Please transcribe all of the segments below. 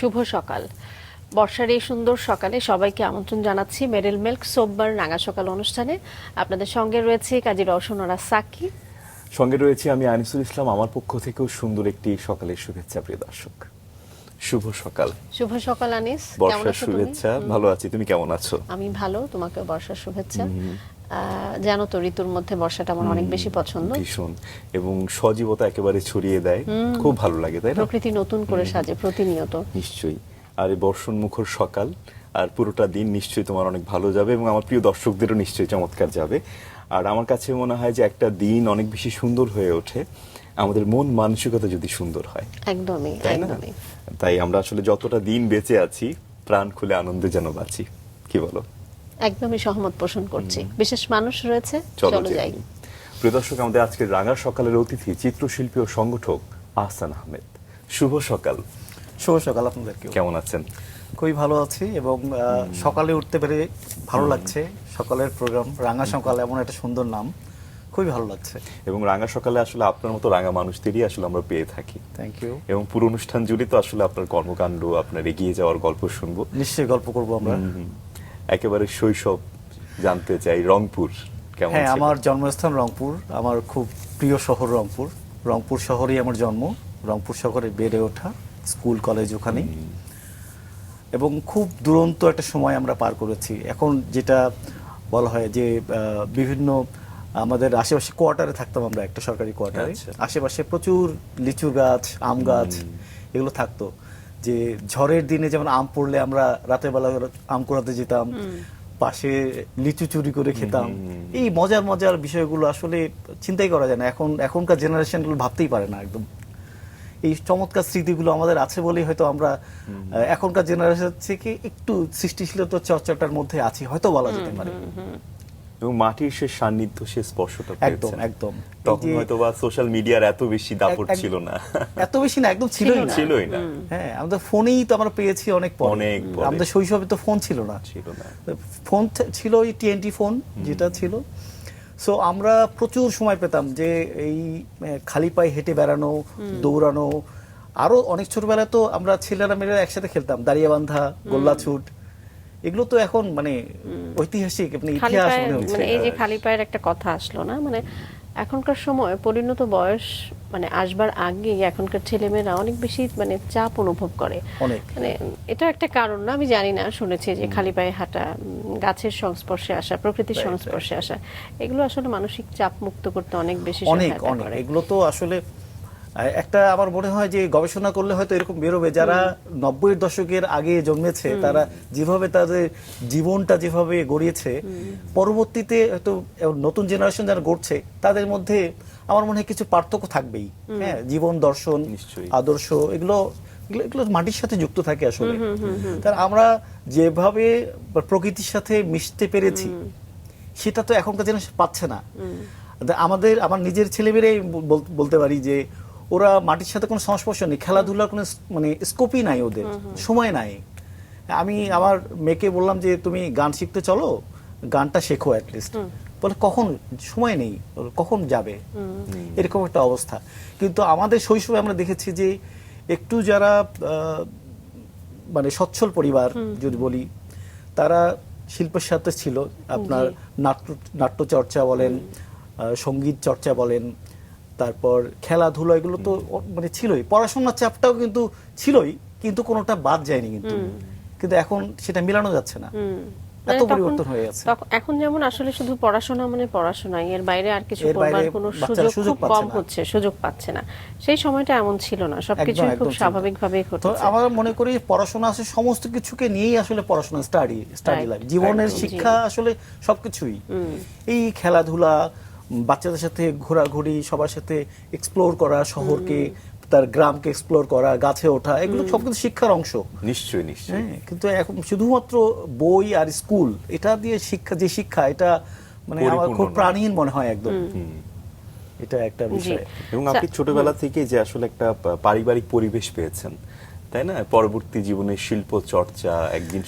শুভ সকাল। বর্ষার এই সুন্দর সকালে সবাইকে আমন্ত্রণ জানাচ্ছি মেরিল মিল্ক সোববার রাঙা সকাল অনুষ্ঠানে। আপনাদের সঙ্গে রয়েছে কাজী রওশন ওরা সাকি, সঙ্গে রয়েছে আমি আনিসুল ইসলাম। আমার পক্ষ থেকেও সুন্দর একটি সকালের শুভেচ্ছা প্রিয় দর্শক। শুভ সকাল। শুভ সকাল আনিস, কেমন বর্ষার আছো তুমি? শুভেচ্ছা। ভালো আছি, তুমি কেমন আছো? আমি ভালো, তোমাকে বর্ষার শুভেচ্ছা। জানো তো ঋতুর মধ্যে বর্ষাটা আমার অনেক বেশি পছন্দ, ভীষণ, এবং সজীবতা একেবারে ছড়িয়ে দেয়, খুব ভালো লাগে, তাই না? প্রকৃতি নতুন করে সাজে প্রতিনিয়ত। নিশ্চয়ই। আর এই বর্ষণ মুখর সকাল আর পুরোটা দিন নিশ্চয়ই তোমার অনেক ভালো যাবে এবং আমার প্রিয় দর্শকদেরও নিশ্চয়ই চমৎকার যাবে। আর আমার কাছে মনে হয় যে একটা দিন অনেক বেশি সুন্দর হয়ে ওঠে আমাদের মন মানসিকতা যদি সুন্দর হয়, একদমই তাই না? একদমই। তাই আমরা আসলে যতটা দিন বেঁচে আছি প্রাণ খুলে আনন্দে যেন বাঁচি, কি বলো? একদমই সহমত পোষণ করছি। বিশেষ মানুষ রয়েছে, চলো যাই। প্রিয় দর্শক, আমাদের আজকের রাঙা সকালের অতিথি চিত্রশিল্পী ও সংগঠক আহসান আহমেদ। শুভ সকাল। শুভ সকাল আপনাদেরকে। কেমন আছেন? খুবই ভালো আছি এবং সকালে উঠতে পেরে ভালো লাগছে। সকালের প্রোগ্রাম রাঙা সকাল, এমন একটা সুন্দর নাম, খুবই ভালো লাগছে। এবং রাঙা সকালে আসলে আপনার মতো রাঙা মানুষদেরই আসলে আমরা পেয়ে থাকি। Thank you. এবং পুরো অনুষ্ঠান জুড়ে তো আসলে আপনার কর্মকাণ্ড, আপনার এগিয়ে যাওয়ার গল্প শুনবো। নিশ্চয়ই গল্প করব আমরা। একেবারে শৈশব জানতে চাই, রংপুর কেমন হ্যাঁ, ছিল? আমার জন্মস্থান রংপুর, আমার খুব প্রিয় শহর রংপুর। রংপুর শহরেই আমার জন্ম, রংপুর শহরে বেড়ে ওঠা, স্কুল কলেজ ওখানেই। এবং খুব দুরন্ত একটা সময় আমরা পার করেছি। এখন যেটা বলা হয় যে বিভিন্ন আমাদের আশেপাশে কোয়ার্টারে থাকতাম আমরা, একটা সরকারি কোয়ার্টারে। আচ্ছা। আশেপাশে প্রচুর লিচু গাছ, আম গাছ এগুলো থাকতো। যে ঝড়ের দিনে যেমন আম পড়লে আমরা রাতের বেলা আম কুড়াতে যেতাম, পাশে লিচু চুরি করে খেতাম। এই মজার মজার বিষয়গুলো আসলে চিন্তাই করা যায় না, এখনকার জেনারেশনগুলো ভাবতেই পারে না একদম। এই চমৎকার স্মৃতিগুলো আমাদের আছে বলেই হয়তো আমরা এখনকার জেনারেশন থেকে একটু সৃষ্টিশীলতা চর্চাটার মধ্যে আছি, হয়তো বলা যেতে পারে। এবং মাটির সে সান্নিধ্য, সে স্পর্শটা একদম পেয়েছেন। একদম। তখন হয়তো বা সোশ্যাল মিডিয়ার এত বেশি দাপট ছিল না। এত বেশি না, একদম ছিলই না। হ্যাঁ, আমাদের ফোনেই তো আমরা পেয়েছি অনেক পরে। আমাদের শৈশবে তো ফোন ছিল না। ফোন ছিল ওই টিএনটি ফোন যেটা ছিল। সো আমরা প্রচুর সময় পেতাম যে এই খালি পায়ে হেঁটে বেড়ানো, দৌড়ানো। আরো অনেক ছোটবেলায় তো আমরা ছেলেরা মেয়েরা একসাথে খেলতাম, দাঁড়িয়ে বান্ধা, গোল্লা ছুট। এগুলো তো এখন মানে ঐতিহাসিক, মানে ইতিহাস মনে হচ্ছে। মানে এই যে খালি পায়ের একটা কথা আসলো না, মানে এখনকার সময় পরিণত বয়স মানে আসবার আগে এখনকার ছেলেমেয়েরা অনেক বেশি মানে চাপ অনুভব করে। মানে এটা একটা কারণ না, আমি জানি না, শুনেছি যে খালি পায়ে হাঁটা, গাছের সংস্পর্শে আসা, প্রকৃতির সংস্পর্শে আসা, এগুলো আসলে মানসিক চাপ মুক্ত করতে অনেক বেশি সহায়তা করে। এগুলো তো আসলে একটা আমার মনে হয় যে গবেষণা করলে হয়তো এরকম বেরোবে, যারা 90-এর দশকের আগে জন্মেছে, তারা যেভাবে তাদের জীবনটা যেভাবে গড়িয়েছে, পরবর্তীতে হয়তো নতুন জেনারেশন যারা গড়ছে তাদের মধ্যে আমার মনে হয় কিছু পার্থক্য থাকবেই। হ্যাঁ, জীবন দর্শন, আদর্শ, এগুলো মাটির সাথে যুক্ত থাকে আসলে। তার আমরা যেভাবে প্রকৃতির সাথে মিশতে পেরেছি সেটা তো এখনকার জেনারেশন পাচ্ছে না। আমার নিজের ছেলেমেয়েরাই বলতে পারি যে ওরা মাটির সাথে কোনো সংস্পর্শ নেই, খেলাধুলার কোনো মানে স্কোপই নাই, ওদের সময় নাই। আমি আমার মেয়েকে বললাম যে তুমি গান শিখতে চলো, গানটা শেখো অ্যাটলিস্ট। বলে কখন, সময় নেই, কখন যাবে, এরকম একটা অবস্থা। কিন্তু আমাদের শৈশবে আমরা দেখেছি যে একটু যারা মানে সচ্ছল পরিবার যদি বলি, তারা শিল্পের সাথে ছিল। আপনার নাট্য চর্চা বলেন, সঙ্গীত চর্চা বলেন, তারপর খেলাধুলা, এগুলো তো মানে ছিলই। পড়াশোনার চাপটাও কিন্তু ছিলই, কিন্তু কোনোটা বাদ যায়নি। কিন্তু এখন সেটা মিলানো যাচ্ছে না, এত পরিবর্তন হয়ে গেছে। এখন যেমন আসলে শুধু পড়াশোনা মানে পড়াশোনাই, এর বাইরে আর কিছু করবার কোনো সুযোগ কম হচ্ছে, সুযোগ পাচ্ছে না। সেই সময়টা এমন ছিল না, সবকিছু খুব স্বাভাবিকভাবে ঘটেছে। আমার মনে করি পড়াশোনা আছে সমস্ত কিছুকে নিয়েই আসলে পড়াশোনা, স্টাডি লাইফ, জীবনের শিক্ষা আসলে সবকিছুই। এই খেলাধুলা, বাচ্চাদের সাথে ঘোরাঘুরি, সবার সাথে এক্সপ্লোর করা, শহরকে, তার গ্রামকে এক্সপ্লোর করা, গাছে ওঠা, এগুলো সবকিছু শিক্ষার অংশ। নিশ্চয়ই নিশ্চয়ই। কিন্তু এখন শুধুমাত্র বই আর স্কুল, এটা দিয়ে শিক্ষা, যে শিক্ষা, এটা মানে আমার খুব প্রাণহীন মনে হয় একদম। এটা একটা বিষয়। এবং আপনি ছোটবেলা থেকে যে আসলে একটা পারিবারিক পরিবেশ পেয়েছেন, তাই না? পরবর্তী জীবনে শিল্প চর্চা, একদিন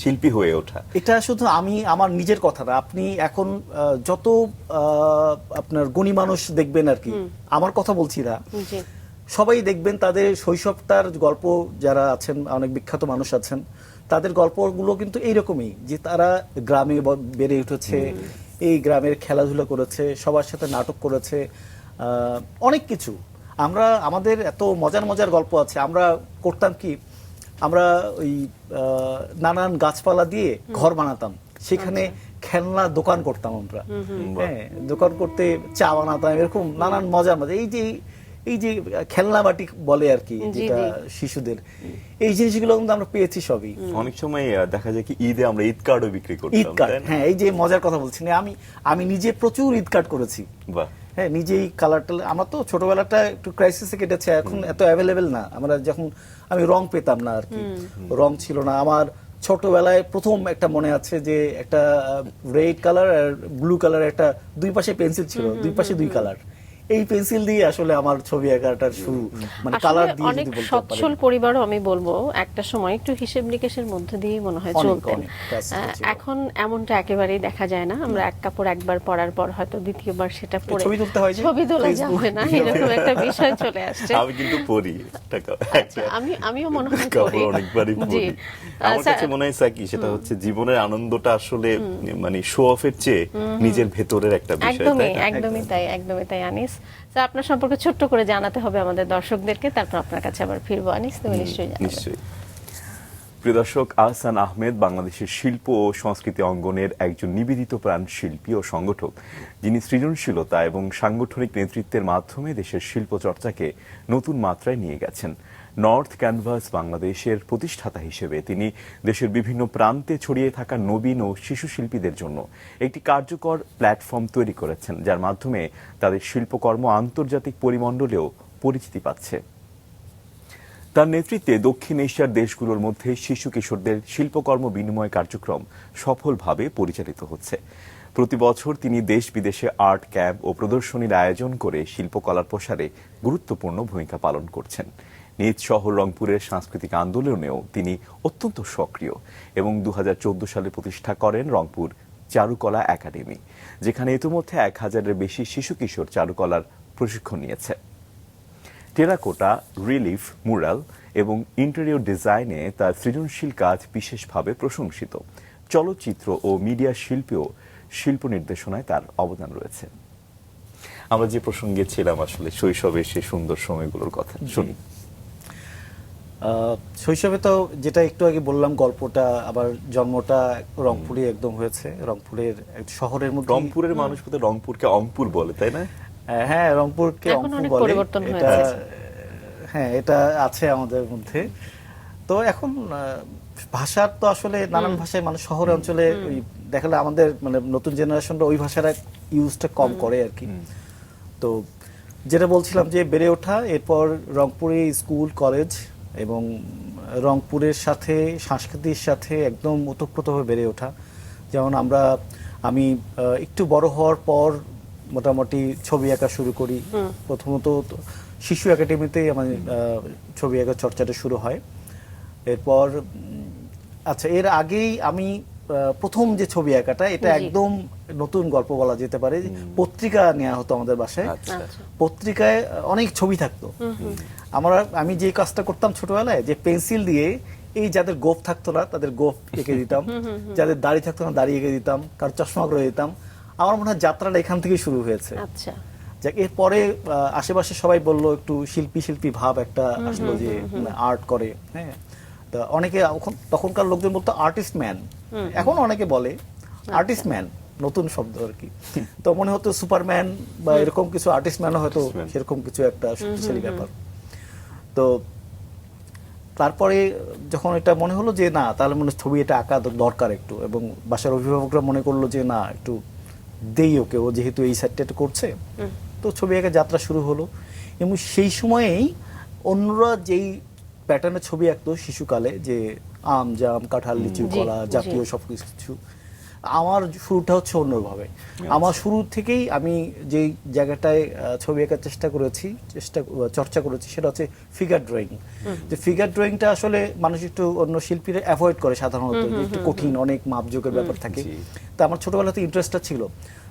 শিল্পী হয়ে ওঠা, এটা শুধু আমি আমার নিজের কথা না, আপনি এখন যত আপনার গুণী মানুষ দেখবেন আর কি, আমার কথা বলছি না, সবাই দেখবেন তাদের শৈশবটার গল্প, যারা আছেন অনেক বিখ্যাত মানুষ আছেন, তাদের গল্পগুলো কিন্তু এইরকমই, যে তারা গ্রামে বেড়ে উঠেছে, এই গ্রামের খেলাধুলা করেছে, সবার সাথে নাটক করেছে, অনেক কিছু। আমরা আমাদের এত মজার মজার গল্প আছে। আমরা করতাম কি, আমরা ওই নানান গাছপালা দিয়ে ঘর বানাতাম, সেখানে খেলনা দোকান করতাম আমরা। হ্যাঁ, দোকান করতে চা বানাতাম, এরকম নানান মজার মজা। এই যে খেলনা বাটি বলে আর কি, যেটা শিশুদের, এই জিনিসগুলো কিন্তু আমরা পেয়েছি সবই। অনেক সময় দেখা যায় কি ঈদে আমরা ঈদ কার্ডও বিক্রি করতাম, ঈদ কার্ড, তাই না? হ্যাঁ, এই যে মজার কথা বলছি না, আমি নিজে প্রচুর ঈদ কার্ড করেছি। বাহ। হ্যাঁ, নিজেই কালার টালার। আমার তো ছোটবেলাটা একটু ক্রাইসিসে কেটেছে, এখন এত অ্যাভেলেবেল না। আমরা যখন আমি রং পেতাম না আর কি, রং ছিল না আমার ছোটবেলায়। প্রথম একটা মনে আছে যে একটা রেড কালার আর ব্লু কালার, একটা দুই পাশে পেন্সিল ছিল, দুই পাশে দুই কালার। এই পেন্সিল দিয়ে আসলে আমার ছবি আঁকাটার শুরু, মানে কালার দিয়ে অনেক যদি বলতে সচ্ছল পারি। পরিবারও আমি বলবো একটা সময় একটু হিসেব নিকেশের মধ্যে দিয়ে মনে হয় অনেক, চলতেন। অনেক, কাজ ছিল। এখন এমনটা একেবারেই দেখা যায় না। আমরা এক কাপড় একবার পরার পর হয়তো দ্বিতীয়বার সেটা পরে ছবি তুলতে হয় যে, ছবি তোলা Facebook, যাবে না, এরকম একটা বিষয় চলে আসছে। আমি কিন্তু পড়ি আচ্ছা, আমিও মনে হয় কাপড় পরি। অনেকবারই জি। পড়ি। আমার কাছে মনে হয় সাকি, সেটা হচ্ছে জীবনের আনন্দটা আসলে মানে শো অফের চেয়ে নিজের ভেতরের একটা বিষয়, একদমই তাই না? একদমই তাই আনিস। স্যার, আপনার সম্পর্কে ছোট্ট করে জানাতে হবে আমাদের দর্শকদেরকে, তারপর আপনার কাছে আবার ফিরবো। আনিস, তুমি নিশ্চয়ই জানাবে। নিশ্চয়ই। প্রিয় দর্শক, আহসান আহমেদ বাংলাদেশের শিল্প ও সংস্কৃতি অঙ্গনের একজন নিবেদিত প্রাণ শিল্পী ও সংগঠক, যিনি সৃজনশীলতা এবং সাংগঠনিক নেতৃত্বের মাধ্যমে দেশের শিল্প চর্চাকে নতুন মাত্রায় নিয়ে গেছেন। নর্থ ক্যানভাস বাংলাদেশের প্রতিষ্ঠাতা হিসেবে তিনি দেশের বিভিন্ন প্রান্তে ছড়িয়ে থাকা নবীন ও শিশু শিল্পীদের জন্য একটি কার্যকর প্ল্যাটফর্ম তৈরি করেছেন, যার মাধ্যমে তাদের শিল্পকর্ম আন্তর্জাতিক পরিমণ্ডলেও পরিচিতি পাচ্ছে। তার নেতৃত্বে দক্ষিণ এশিয়ার দেশগুলোর মধ্যে শিশু কিশোরদের শিল্পকর্ম বিনিময় কার্যক্রম সফলভাবে পরিচালিত হচ্ছে। প্রতি বছর তিনি দেশ বিদেশে আর্ট ক্যাম্প ও প্রদর্শনীর আয়োজন করে শিল্পকলার প্রসারে গুরুত্বপূর্ণ ভূমিকা পালন করছেন। নিজ শহর রংপুরের সাংস্কৃতিক আন্দোলনেও তিনি অত্যন্ত সক্রিয় এবং 2014 সালে প্রতিষ্ঠা করেন রংপুর চারুকলা একাডেমি, যেখানে ইতিমধ্যে 1000-এর বেশি শিশু কিশোর চারুকলার প্রশিক্ষণ নিয়েছে। টেরাকোটা, রিলিফ, মুরাল এবং ইন্টেরিয়র ডিজাইনে তার সৃজনশীল কাজ বিশেষভাবে প্রশংসিত। চলচ্চিত্র ও মিডিয়া শিল্পেও শিল্প নির্দেশনায় তার অবদান রয়েছে। আমরা যে প্রসঙ্গে ছিলাম আসলে শৈশবের সেই সুন্দর সময়গুলোর কথা শুনি। শৈশবে তো যেটা একটু আগে বললাম গল্পটা, আবার জন্মটা রংপুরে একদম হয়েছে, রংপুরের শহরের মধ্যে। রংপুরের মানুষ বোধহয় রংপুরকে অঙ্কুর বলে, তাই না? হ্যাঁ, রংপুরকে এখন অঙ্কুর অনেক বলে। পরিবর্তন এটা, হয়েছে। হ্যাঁ, এটা আছে আমাদের মধ্যে। তো এখন ভাষার তো আসলে নানান ভাষায় মানুষ শহরে অঞ্চলে ওই দেখালে আমাদের মানে নতুন জেনারেশনরা ওই ভাষাটা ইউজটা কম করে আর কি। তো যেটা বলছিলাম যে বেড়ে ওঠা, এরপর রংপুরে স্কুল কলেজ এবং রংপুরের সাথে সংস্কৃতির সাথে একদম ওতপ্রোতভাবে বেড়ে ওঠা। যেমন আমি একটু বড় হওয়ার পর মোটামুটি ছবি আঁকা শুরু করি। প্রথমত শিশু একাডেমিতেই আমার ছবি আঁকার চর্চাটা শুরু হয়। এরপর আচ্ছা, এর আগেই আমি প্রথম যে ছবি আঁকাটা, এটা একদম নতুন গল্প বলা যেতে পারে। পত্রিকা নেওয়া হতো আমাদের বাসায়, পত্রিকায় অনেক ছবি থাকতো। আমি যে কাজটা করতাম ছোটবেলায়, যে পেন্সিল দিয়ে এই যাদের গোঁফ থাকতো না তাদের গোঁফ এঁকে দিতাম, যাদের দাড়ি থাকতো না দাড়ি এঁকে দিতাম, কারো চশমা করে দিতাম। আমার মনে হয় যাত্রাটা এখান থেকেই শুরু হয়েছে। আচ্ছা, যাক, এরপরে আশেপাশে সবাই বললো একটু শিল্পী ভাব একটা আসলো, যে আর্ট করে। হ্যাঁ, তা অনেকে তখনকার লোকজন বলতো আর্টিস্ট ম্যান, এখন অনেকে বলে আর্টিস্ট ম্যান, নতুন শব্দ আর কি। তো মনে হতো সুপারম্যান বা এরকম কিছু, আর্টিস্ট ম্যানও হয়তো সেরকম কিছু একটা শক্তিশালী ব্যাপার। তো তারপরে যখন এটা মনে হলো যে না, তাহলে মনে ছবি এটা আঁকা দরকার একটু, এবং বাসার অভিভাবকরা মনে করলো যে না, একটু দেই ওকে, ও যেহেতু এই সাইডটা করছে, তো ছবি আঁকা যাত্রা শুরু হলো। এবং সেই সময়েই অন্যরা যেই প্যাটার্নে ছবি আঁকতো শিশুকালে, যে আম, জাম, কাঁঠাল, লিচু, কলা জাতীয় সবকিছু, আমার শুরুটা হচ্ছে অন্যভাবে। আমার শুরু থেকেই আমি যেই জায়গাটায় ছবি আঁকার চর্চা করেছি সেটা হচ্ছে ফিগার ড্রয়িং। যে ফিগার ড্রয়িংটা আসলে মানুষ একটু অন্য শিল্পীরা অ্যাভয়েড করে সাধারণত, যে একটু কঠিন, অনেক মাপজোকের ব্যাপার থাকে। তো আমার ছোটবেলাতে ইন্টারেস্টটা ছিল।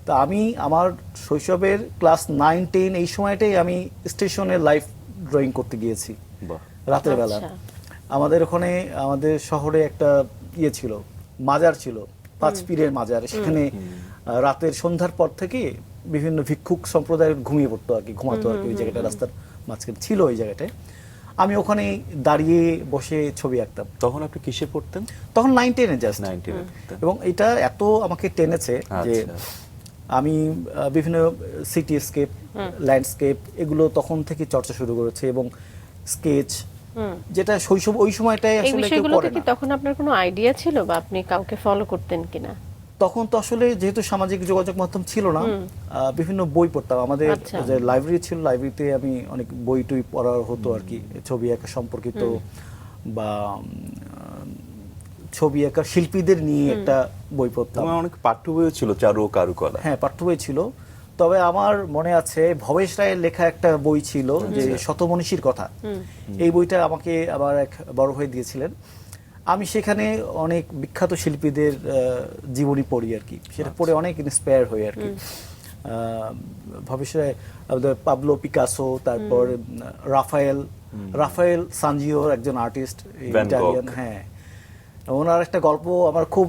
তো আমি আমার শৈশবের ক্লাস 9-10 এই সময়টাই আমি স্টেশনের লাইফ ড্রয়িং করতে গিয়েছি বাহ। রাতের বেলা। আচ্ছা। আমাদের ওখানে আমাদের শহরে একটা ইয়ে ছিল, মাজার ছিল, 5 পীরের মাজার। সেখানে রাতের সন্ধ্যার পর থেকে বিভিন্ন ভিক্ষুক সম্প্রদায়ের ঘুমিয়ে পড়তো আর কি, ঘুমাতো আর কি ওই জায়গাটা, রাস্তার মাঝখানে ছিল ওই জায়গাটায়। আমি ওখানে দাঁড়িয়ে বসে ছবি আঁকতাম। তখন আপনি কিসে পড়তেন? তখন 9-10-এ জাস্ট। 19 এ পড়তেন। এবং এটা এত আমাকে টেনেছে যে আচ্ছা। আমি বিভিন্ন সিটিস্কেপ, ল্যান্ডস্কেপ এগুলো তখন থেকে চর্চা শুরু করেছে, এবং স্কেচ, যেটা শৈশব ওই সময়টাই এই আসলে কেউ বিষয়গুলোতে করে কি না। তখন আপনার কোনো আইডিয়া ছিল বা আপনি কাউকে ফলো করতেন কিনা? তখন তো আসলে যেহেতু সামাজিক যোগাযোগ মাধ্যম ছিল না, বিভিন্ন বই পড়তাম। আমাদের আচ্ছা। যে লাইব্রেরি ছিল, লাইব্রেরিতে আমি অনেক বই টই পড়া হতো আর কি, ছবি আঁকা সম্পর্কিত বা ছবি আঁকা শিল্পীদের নিয়ে একটা বই পড়তাম। তোমার অনেক পাঠ্য বইও ছিল, চারু ও কারুকলা। হ্যাঁ, পাঠ্য বই ছিল। তবে আমার মনে আছে ভবেশ রায়ের লেখা একটা বই ছিল যে শতমনীষীর কথা। এই বইটা আমাকে আবার এক বড় ভাই দিয়েছিলেন। আমি সেখানে অনেক বিখ্যাত শিল্পীদের জীবনী পড়ি আর কি, সেটা পড়ে অনেক ইন্সপায়ার হই আর কি। ভবেশ রায়, পাবলো পিকাসো, তারপর রাফায়েল সানজিও একজন আর্টিস্ট, ভ্যান ইটালিয়ান। গঘ। হ্যাঁ, ওনার একটা গল্প আমার খুব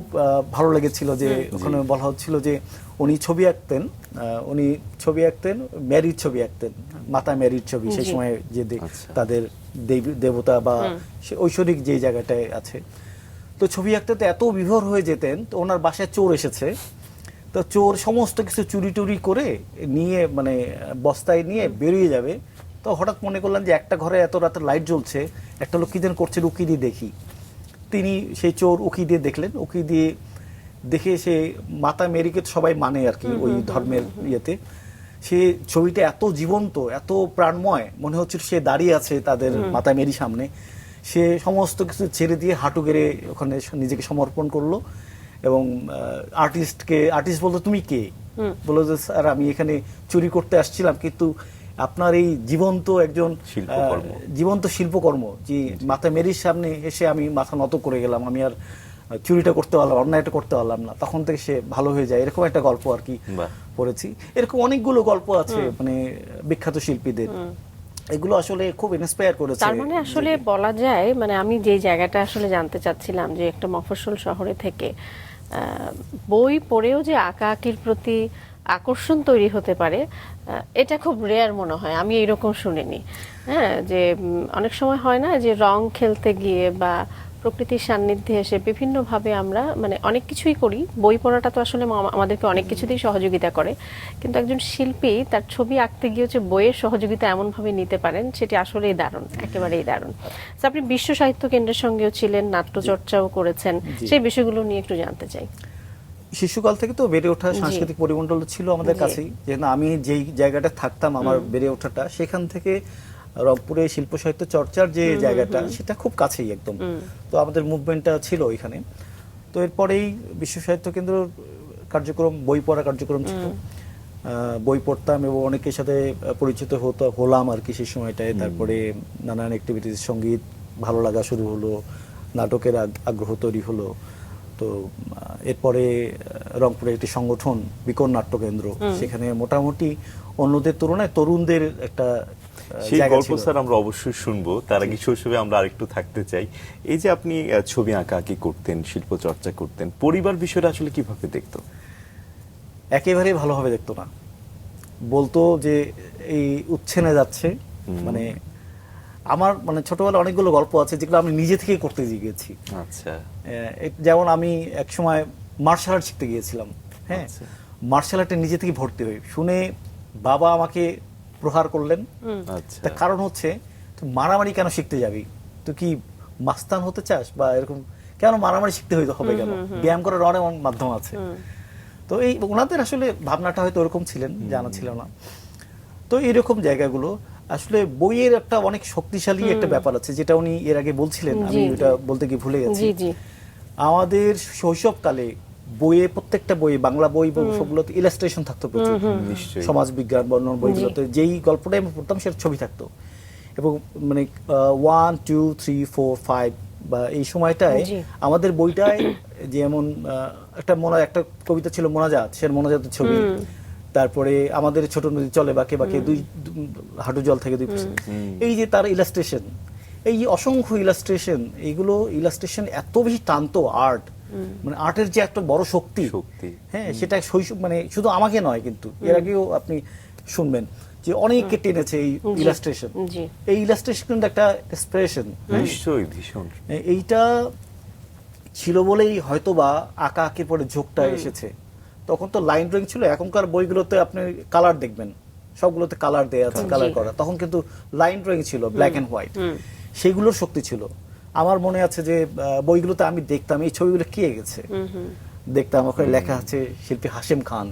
ভালো লেগেছিল যে ওখানে বলা হচ্ছিল যে উনি ছবি আঁকতেন, ম্যারির ছবি আঁকতেন, মাতা ম্যারির ছবি। সেই সময় যে আচ্ছা। তাদের দেবতা বা সে ঐশ্বরিক যে জায়গাটায় আছে, তো ছবি আঁকতে তো এত বিভোর হয়ে যেতেন। তো ওনার বাসায় চোর এসেছে, তো চোর সমস্ত কিছু চুরি টুরি করে নিয়ে, মানে বস্তায় নিয়ে বেরিয়ে যাবে। তো হঠাৎ মনে করলাম যে একটা ঘরে এত রাতে লাইট জ্বলছে, একটা লোক কি যেন করছে, উকি দিয়ে দেখি। তিনি সেই চোর উকি দিয়ে দেখলেন, উকি দিয়ে দেখে সে মাতা মেরিকে তো সবাই মানে আর কি ওই ধর্মের ইয়েতে। সে ছবিটা এত জীবন্ত, এত প্রাণময় মনে হচ্ছিল সে দাঁড়িয়ে আছে তাদের মাতা মেরির সামনে। সে সমস্ত কিছু ছেড়ে দিয়ে হাঁটু গেড়ে ওখানে নিজেকে সমর্পণ করলো। এবং আর্টিস্ট বলতো, তুমি কে? বললো যে স্যার, আমি এখানে চুরি করতে আসছিলাম, কিন্তু আপনার এই জীবন্ত একজন জীবন্ত শিল্পকর্ম যে মাতা মেরির সামনে এসে আমি মাথা নত করে গেলাম, আমি আর চুরিটা করতে পারলাম, অন্যায়টা করতে পারলাম না। তখন থেকে সে ভালো হয়ে যায়, এরকম একটা গল্প আর কি পড়েছি। এরকম অনেকগুলো গল্প আছে মানে বিখ্যাত শিল্পীদের, এগুলো আসলে খুব ইন্সপায়ার করেছে। তার মানে আসলে বলা যায়, মানে আমি যে জায়গাটা আসলে জানতে চাচ্ছিলাম যে একটা মফস্বল শহরে থেকে বই পড়েও যে আঁকাআঁকির প্রতি আকর্ষণ তৈরি হতে পারে, এটা খুব রেয়ার মনে হয়। আমি এরকম শুনিনি। হ্যাঁ, যে অনেক সময় হয় না যে রং খেলতে গিয়ে বা প্রকৃতির সান্নিধ্যে এসে বিভিন্নভাবে আমরা মানে অনেক কিছুই করি। বই পড়াটা তো আসলে আমাদেরকে অনেক কিছুতেই সহযোগিতা করে, কিন্তু একজন শিল্পী তার ছবি আঁকতে গিয়ে হচ্ছে বইয়ের সহযোগিতা এমনভাবে নিতে পারেন, সেটি আসলেই দারুণ, একেবারেই দারুণ। তো আপনি বিশ্ব সাহিত্য কেন্দ্রের সঙ্গেও ছিলেন, নাট্যচর্চাও করেছেন, সেই বিষয়গুলো নিয়ে একটু জানতে চাই। শিশুকাল থেকে তো বেড়ে ওঠা সাংস্কৃতিক পরিমণ্ডল ছিল আমাদের কাছেই, যেহেতু আমি যেই জায়গাটা থাকতাম, আমার বেড়ে ওঠাটা সেখান থেকে রংপুরে শিল্প সাহিত্য চর্চার যে জায়গাটা, সেটা খুব কাছেই একদম। তো আমাদের মুভমেন্টটা ছিল ওইখানে। তো এরপরেই বিশ্ব সাহিত্য কেন্দ্র কার্যক্রম, বই পড়া কার্যক্রম ছিল। বই পড়তাম এবং অনেকের সাথে পরিচিত হলাম আর কি সেই সময়টায়। তারপরে নানান অ্যাক্টিভিটিস, সঙ্গীত ভালো লাগা শুরু হলো, নাটকের আগ্রহ তৈরি হলো। তো এরপরে রংপুরে একটি সংগঠন, বিকন নাট্য কেন্দ্র, সেখানে মোটামুটি অন্যদের তুলনায় তরুণদের একটা সেই গল্প স্যার আমরা অবশ্যই শুনবো। তার আগে শৈশবে আমরা আরেকটু থাকতে চাই। এই যে আপনি ছবি আঁকাআঁকি করতেন, শিল্প চর্চা করতেন, পরিবার বিষয়টা আসলে কিভাবে দেখতো? একেবারেই ভালোভাবে দেখতো না, বলতো যে এই উচ্ছেনে যাচ্ছে। মানে আমার মানে ছোটবেলায় অনেকগুলো গল্প আছে যেগুলো আমি নিজে থেকেই করতে গিয়েছি। আচ্ছা। যেমন আমি একসময় মার্শাল আর্ট শিখতে গিয়েছিলাম। হ্যাঁ, মার্শাল আর্টে নিজে থেকে ভর্তি হই, শুনে বাবা আমাকে প্রহার করলেন। তার কারণ হচ্ছে, তুই মারামারি কেন শিখতে যাবি? তুই কি মাস্তান হতে চাস বা এরকম? কেন মারামারি শিখতে হবে কেন? ব্যায়াম করার অনেক মাধ্যম আছে। তো এই ওনাদের আসলে ভাবনাটা হয়তো ওরকম ছিলেন, জানা ছিল না। তো এরকম জায়গাগুলো আসলে বইয়ের একটা অনেক শক্তিশালী একটা ব্যাপার আছে, যেটা উনি এর আগে বলছিলেন, আমি ওটা বলতে গিয়ে ভুলে গেছি। আমাদের শৈশবকালে বইয়ে, প্রত্যেকটা বই, বাংলা বই সবগুলোতে ইলাস্ট্রেশন থাকতো প্রচুর। সমাজ বিজ্ঞান বর্ণনা বইগুলোতে যেই গল্পটাই আমি পড়তাম সেটা ছবি থাকতো। এবং মানে 1, 2, 3, 4, 5 বা এই সময়টায় আমাদের বইটায় যেমন একটা কবিতা ছিল মোনাজাত, সে মোনাজাতের ছবি। তারপরে আমাদের ছোট নদী চলে বাঁকে বাঁকে হাঁটু জল থেকে 2%। এই যে তার ইলাস্ট্রেশন, এই যে অসংখ্য ইলাস্ট্রেশন, এইগুলো ইলাস্ট্রেশন এত বেশি টানতো আর্ট, মানে আর্টের যে একটা বড় শক্তি, হ্যাঁ, সেটা শৈশব, মানে শুধু আমাকে নয়, কিন্তু এর আগেও আপনি শুনবেন যে অনেককে টেনেছে এই ইলাস্ট্রেশন। এই ইলাস্ট্রেশন কিন্তু একটা এক্সপ্রেশন, নিশ্চয়ই ভীষণ। এইটা ছিল বলেই হয়তোবা আঁকা আঁকির পরে ঝোঁকটা এসেছে। তখন তো লাইন ড্রয়িং ছিল, এখনকার বইগুলোতে আপনি কালার দেখবেন, সবগুলোতে কালার দেয়া আছে, কালার করা। তখন কিন্তু লাইন ড্রয়িং ছিল, ব্ল্যাক এন্ড হোয়াইট, সেইগুলোর শক্তি ছিল। আমার মনে আছে যে বইগুলোতে আমি দেখতাম এই ছবিগুলো কে এঁকেছে, দেখতাম ওখানে লেখা আছে শিল্পী হাশেম খান।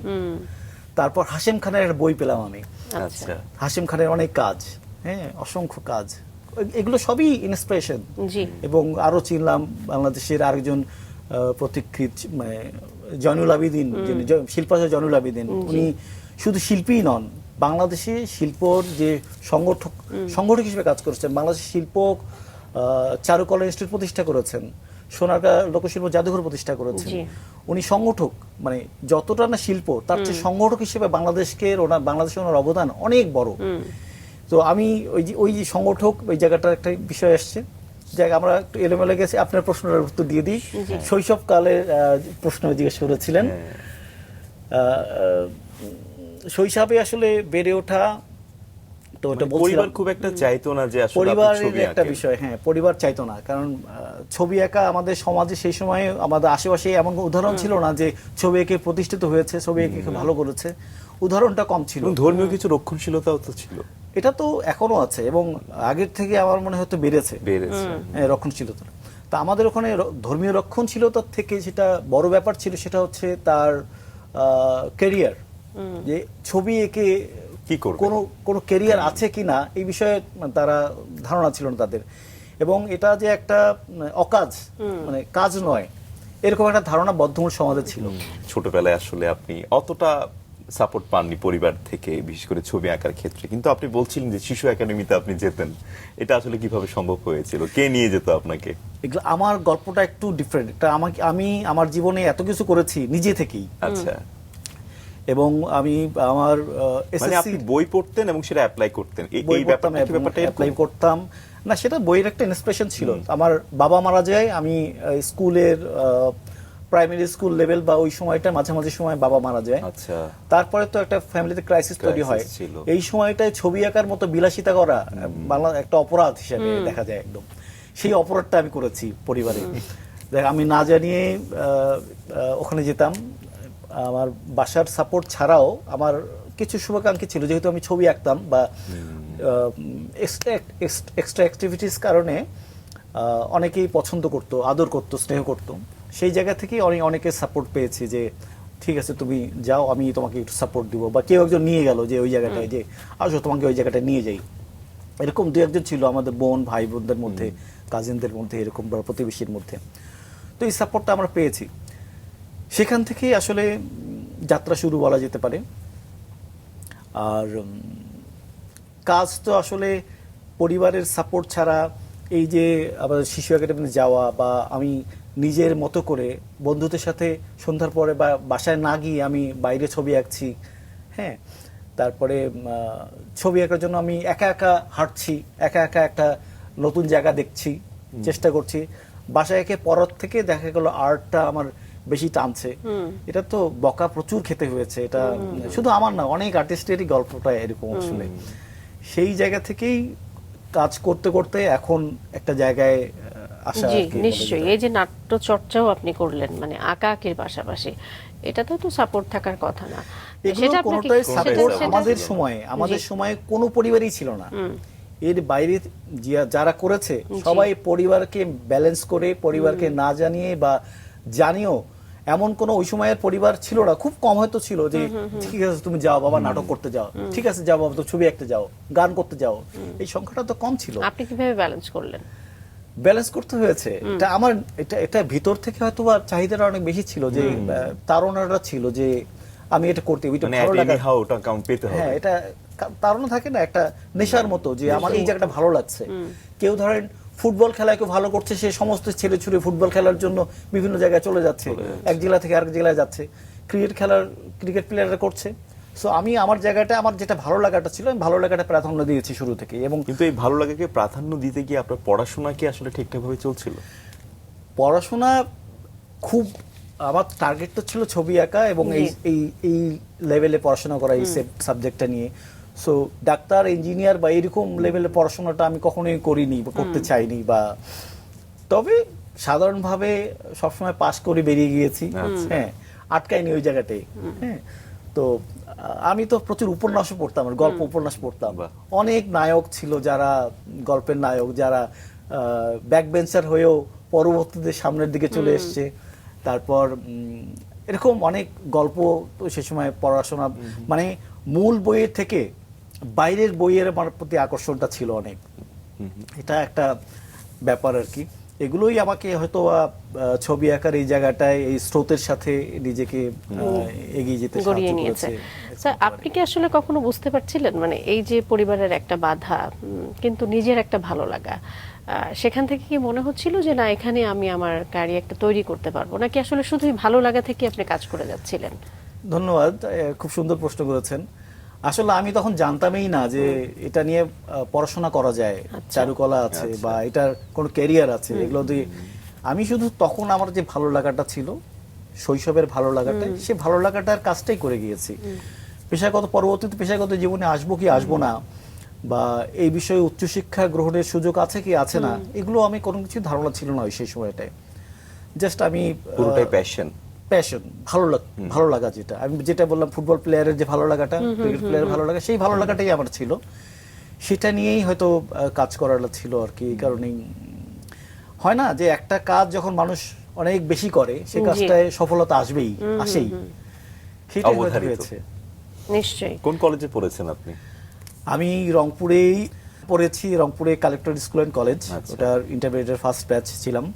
তারপর হাশেম খানের একটা বই পেলাম আমি, হাশেম খানের অনেক কাজ, হ্যাঁ, অসংখ্য কাজ, এগুলো সবই ইন্সপিরেশন। এবং আরো চিনলাম বাংলাদেশের আরেকজন প্রতিকৃত, মানে জয়নুল আবেদিন, শিল্পাচার্য জয়নুল আবেদিন। উনি শুধু শিল্পীই নন, বাংলাদেশে শিল্পর যে সংগঠক হিসেবে কাজ করেছেন। বাংলাদেশের শিল্প চারুকলা ইনস্টিটিউট প্রতিষ্ঠা করেছেন, সোনারগাঁ লোকশিল্প জাদুঘর প্রতিষ্ঠা করেছেন। উনি সংগঠক, মানে যতটা না শিল্প, তার চেয়ে সংগঠক হিসেবে বাংলাদেশের ওনার অবদান অনেক বড়। তো আমি ওই যে সংগঠক, ওই জায়গাটার একটা বিষয় আসছে, জায়গা আমরা একটু এলোমেলো গেছি। আপনার প্রশ্নের উত্তর দিয়ে দিই। শৈশবকালের প্রশ্ন জিজ্ঞেস করেছিলেন। শৈশবে আসলে বেড়ে ওঠা, তো ওটা পরিবার খুব একটা চাইতো না যে আসলে পরিবারের একটা বিষয়, হ্যাঁ, পরিবার চাইতো না, কারণ ছবি আঁকা আমাদের সমাজে সেই সময় আমাদের আশেপাশে এমন উদাহরণ ছিল না যে ছবি এঁকে প্রতিষ্ঠিত হয়েছে, ছবি এঁকে ভালো করেছে, উদাহরণটা কম ছিল। ধর্মীয় কিছু রক্ষণশীলতাও তো ছিল, এটা তো এখনো আছে, এবং আগের থেকে আমার মনে হয়তো বেড়েছে রক্ষণশীলতা। তা আমাদের ওখানে ধর্মীয় রক্ষণশীলতার থেকে যেটা বড় ব্যাপার ছিল, সেটা হচ্ছে তার ক্যারিয়ার, যে ছবি এঁকে কোনো ক্যারিয়ার আছে কিনা এই বিষয়ে তারা ধারণা ছিল না তাদের। এবং এটা যে একটা অকাজ, মানে কাজ নয়, এরকম একটা ধারণা বদ্ধমূল সমাজে ছিল। ছোটবেলায় আসলে আপনি অতটা সাপোর্ট পাননি পরিবার থেকে, বিশেষ করে ছবি আঁকার ক্ষেত্রে। কিন্তু আপনি বলছিলেন যে শিশু একাডেমিতে আপনি যেতেন, এটা আসলে কিভাবে সম্ভব হয়েছিল? কে নিয়ে যেত আপনাকে? আমার গল্পটা একটু ডিফারেন্ট। আমি আমার জীবনে এত কিছু করেছি নিজে থেকেই। আচ্ছা। এবং আমি আমার মানে আপনি বই পড়তেন এবং সেটা অ্যাপ্লাই করতেন, এই ব্যাপারটা অ্যাপ্লাই করতাম না, সেটা বইয়ের একটা ইন্সপিরেশন ছিল। আমার বাবা মারা যায়, আমি স্কুলের প্রাইমারি স্কুল লেভেল বা ওই সময়টা মাঝামাঝি সময় বাবা মারা যায়। আচ্ছা। তারপরে তো একটা ফ্যামিলিতে ক্রাইসিস তৈরি হয়। এই সময়টায় ছবি আঁকার মতো বিলাসিতা করা বাংলা একটা অপরাধ হিসেবে দেখা যায় একদম। সেই অপরাধটা আমি করেছি পরিবারে। আমি না জানিয়ে ওখানে যেতাম। আমার বাসার সাপোর্ট ছাড়াও আমার কিছু শুভাকাঙ্ক্ষী ছিল, যেহেতু আমি ছবি আঁকতাম বা এক্সট্রা অ্যাক্টিভিটিস কারণে অনেকেই পছন্দ করতো, আদর করতো, স্নেহ করতো। সেই জায়গা থেকে অনেকে সাপোর্ট পেয়েছি যে ঠিক আছে তুমি যাও, আমি তোমাকে একটু সাপোর্ট দিব, বা কেউ একজন নিয়ে গেল যে ওই জায়গাটায়, যে আসো তোমাকে ওই জায়গাটায় নিয়ে যাই। এরকম দু একজন ছিল আমাদের বোন ভাই বোনদের মধ্যে, কাজিনদের মধ্যে, এরকম বা প্রতিবেশীর মধ্যে। তো এই সাপোর্টটা আমরা পেয়েছি। সেখান থেকে আসলে যাত্রা শুরু বলা যেতে পারে। আর কাজ তো আসলে পরিবারের সাপোর্ট ছাড়া, এই যে আমাদের শিশু একাডেমিতে যাওয়া, বা আমি নিজের মতো করে বন্ধুদের সাথে সন্ধ্যার পরে বা বাসায় না গিয়ে আমি বাইরে ছবি আঁকছি, হ্যাঁ, তারপরে ছবি আঁকার জন্য আমি একা একা হাঁটছি, একা একা একটা নতুন জায়গা দেখছি, চেষ্টা করছি। বাসায় একে পড়ার থেকে দেখা গেল আর্টটা আমার বেশি টানছে। এটা তো বকা প্রচুর খেতে হয়েছে, এটা শুধু আমার না, অনেক আর্টিস্টেরই গল্পটা এরকম আসলে। সেই জায়গা থেকেই কাজ করতে করতে এখন একটা জায়গায় আসা। নিশ্চয়ই এই যে নাট্য চর্চাও আপনি করলেন, মানে আঁকা আঁকির পাশাপাশি, এটা তো সাপোর্ট থাকার কথা না। সেটা আমাদের সময়ে কোনো পরিবারই ছিল না। এর বাইরে যারা করেছে সবাই পরিবারকে ব্যালেন্স করে, পরিবারকে না জানিয়ে বা জানিও এমন কোন ওই সময়ের পরিবার ছিল না, খুব কম হয়তো ছিল যে ঠিক আছে তুমি যাও বাবা নাটক করতে যাও, ঠিক আছে যাও বাবা তো ছবি আঁকতে যাও, গান করতে যাও। এই সংখ্যাটা তো কম ছিল। আপনি কিভাবে ব্যালেন্স করলেন? ব্যালেন্স করতে হয়েছে। এটা আমার এটা ভিতর থেকে হয়তো বা চাহিদাটা অনেক বেশি ছিল, যে তাড়নাটা ছিল যে আমি এটা করতে, হ্যাঁ, এটা তাড়না থাকে না, একটা নেশার মতো, যে আমার এই জায়গাটা ভালো লাগছে। কেউ ধরেন ফুটবল খেলায় কেউ ভালো করছে, সে সমস্ত ছেলে ছুড়ে ফুটবল খেলার জন্য বিভিন্ন জায়গায় চলে যাচ্ছে, এক জেলা থেকে আরেক জেলায় যাচ্ছে। ক্রিকেট প্লেয়াররা করছে, সো আমি আমার জায়গাটা, আমার যেটা ভালো লাগাটা ছিল, আমি ভালো লাগাটা প্রাধান্য দিয়েছি শুরু থেকে। এবং কিন্তু এই ভালো লাগাকে প্রাধান্য দিতে গিয়ে আপনার পড়াশোনা কি আসলে ঠিকঠাক ভাবে চলছিল? পড়াশোনা খুব, আমার টার্গেটটা ছিল ছবি আঁকা এবং এই এই এই লেভেলে পড়াশোনা করা, এই সাবজেক্টটা নিয়ে। সো ডাক্তার, ইঞ্জিনিয়ার বা এরকম লেভেলে পড়াশোনাটা আমি কখনোই করিনি বা করতে চাইনি, বা তবে সাধারণভাবে সবসময় পাস করে বেরিয়ে গিয়েছি। হ্যাঁ, আটকাইনি ওই জায়গাটাই। হ্যাঁ, তো আমি তো প্রচুর উপন্যাসও পড়তাম, গল্প উপন্যাস পড়তাম। অনেক নায়ক ছিল যারা গল্পের নায়ক, যারা ব্যাক বেঞ্চার হয়েও পরবর্তীতে সামনের দিকে চলে এসছে। তারপর এরকম অনেক গল্প তো সে সময় পড়াশোনা, মানে মূল বইয়ের থেকে বাইরের বইয়ের আমার প্রতি আকর্ষণটা ছিল অনেক। এটা একটা ব্যাপার আর কি। এগুলোই আমাকে হয়তো ছবি আঁকার এই জায়গাটায় এই স্রোতের সাথে নিজেকে এগিয়ে যেতে গড়িয়ে সাহায্য নিয়েছে। করেছে। স্যার, আপনি কি আসলে কখনো বুঝতে পারছিলেন মানে এই যে পরিবারের একটা বাধা, কিন্তু নিজের একটা ভালো লাগা, সেখান থেকে কি মনে হচ্ছিল যে না, এখানে আমি আমার ক্যারিয়ারটা তৈরি করতে পারবো, নাকি আসলে শুধুই ভালো লাগা থেকে আপনি কাজ করে যাচ্ছিলেন? ধন্যবাদ, খুব সুন্দর প্রশ্ন করেছেন। আসলে আমি তখন জানতামই না যে এটা নিয়ে পড়াশোনা করা যায়, চারুকলা আছে বা এটার কোনো ক্যারিয়ার আছে, এগুলো দিয়ে। আমি শুধু তখন আমার যে ভালো লাগাটা ছিল, শৈশবের ভালো লাগাটা, সে ভালো লাগাটার কাজটাই করে গিয়েছি। পরবর্তীতে পেশাগত জীবনে আসবো কি আসবো না, বা এই বিষয়ে উচ্চশিক্ষা গ্রহণের সুযোগ আছে কি আছে না, এগুলো আমি কোনো কিছু ধারণা ছিল না ওই সেই সময়টায়। জাস্ট আমি পুরোটাই প্যাশন, ভালো লাগা, যেটা আমি যেটা বললাম, ফুটবল প্লেয়ারের যে ভালো লাগাটা, ক্রিকেট প্লেয়ারের ভালো লাগা, সেই ভালো লাগাটাই আমার ছিল। সেটা নিয়েই হয়তো কাজ করাটা ছিল আর কি। এই কারণেই হয় না যে একটা কাজ যখন মানুষ অনেক বেশি করে, সেই কাজটায় সফলতা আসেই। সেটাই হয়তো হয়েছে। নিশ্চয়ই। কোন কলেজে পড়েছেন আপনি? আমি রংপুরেই পড়েছি, রংপুরে কালেক্টর স্কুল অ্যান্ড কলেজ, ওটার ইন্টারমিডিয়েটের ফার্স্ট ব্যাচ ছিলাম।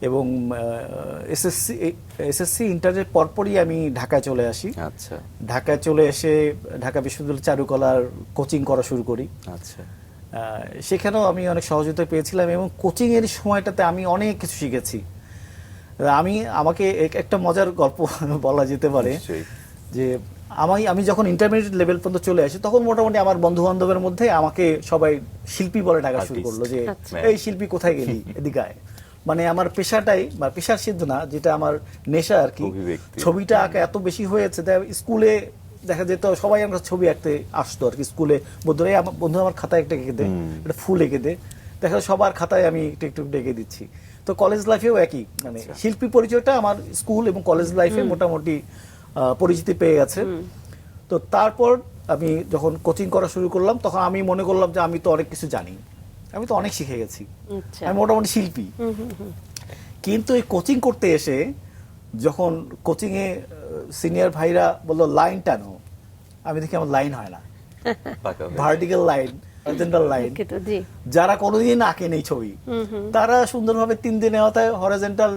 এবং এসএসসি ইন্টারের পরপরই আমি ঢাকায় চলে আসি। আচ্ছা। ঢাকায় চলে এসে ঢাকা বিশ্ববিদ্যালয় চারুকলার কোচিং করা শুরু করি। আচ্ছা। সেখানেও আমি অনেক সহযোগিতা পেয়েছিলাম এবং কোচিং এর সময়টাতে আমি অনেক কিছু শিখেছি। আমাকে একটা মজার গল্প বলা যেতে পারে যে আমি যখন ইন্টারমিডিয়েট লেভেল পর্যন্ত চলে আসি, তখন মোটামুটি আমার বন্ধু বান্ধবের মধ্যে আমাকে সবাই শিল্পী বলে ডাকা শুরু করলো, যে এই শিল্পী কোথায় গেলি, এদিকে আয়। মানে আমার পেশাটাই, বা পেশার সিদ্ধ না, যেটা আমার নেশা আর কি, ছবিটা আঁকা এত বেশি হয়েছে। স্কুলে দেখা যেত সবাই আমরা ছবি আঁকতে আসতো আর কি। স্কুলে বন্ধু আমার খাতায় একটা এঁকে দে, একটা ফুল এঁকে দে, দেখা সবার খাতায় আমি একটু একটু এঁকে দিচ্ছি। তো কলেজ লাইফেও একই, মানে শিল্পী পরিচয়টা আমার স্কুল এবং কলেজ লাইফে মোটামুটি পরিচিতি পেয়ে গেছে। তো তারপর আমি যখন কোচিং করা শুরু করলাম, তখন আমি মনে করলাম যে আমি তো অনেক কিছু জানি, আমি তো অনেক শিখে গেছি, আমি মোটামুটি শিল্পী। কিন্তু এই কোচিং করতে এসে যখন কোচিং এ সিনিয়র ভাইরা বললো লাইন টানো, আমি দেখি আমার লাইন হয় না, ভার্টিক্যাল লাইন, হরিজন্টাল লাইন। যারা কোনোদিন আঁকে নেই ছবি, তারা সুন্দরভাবে 3 দিনে মাথায় হরিজন্টাল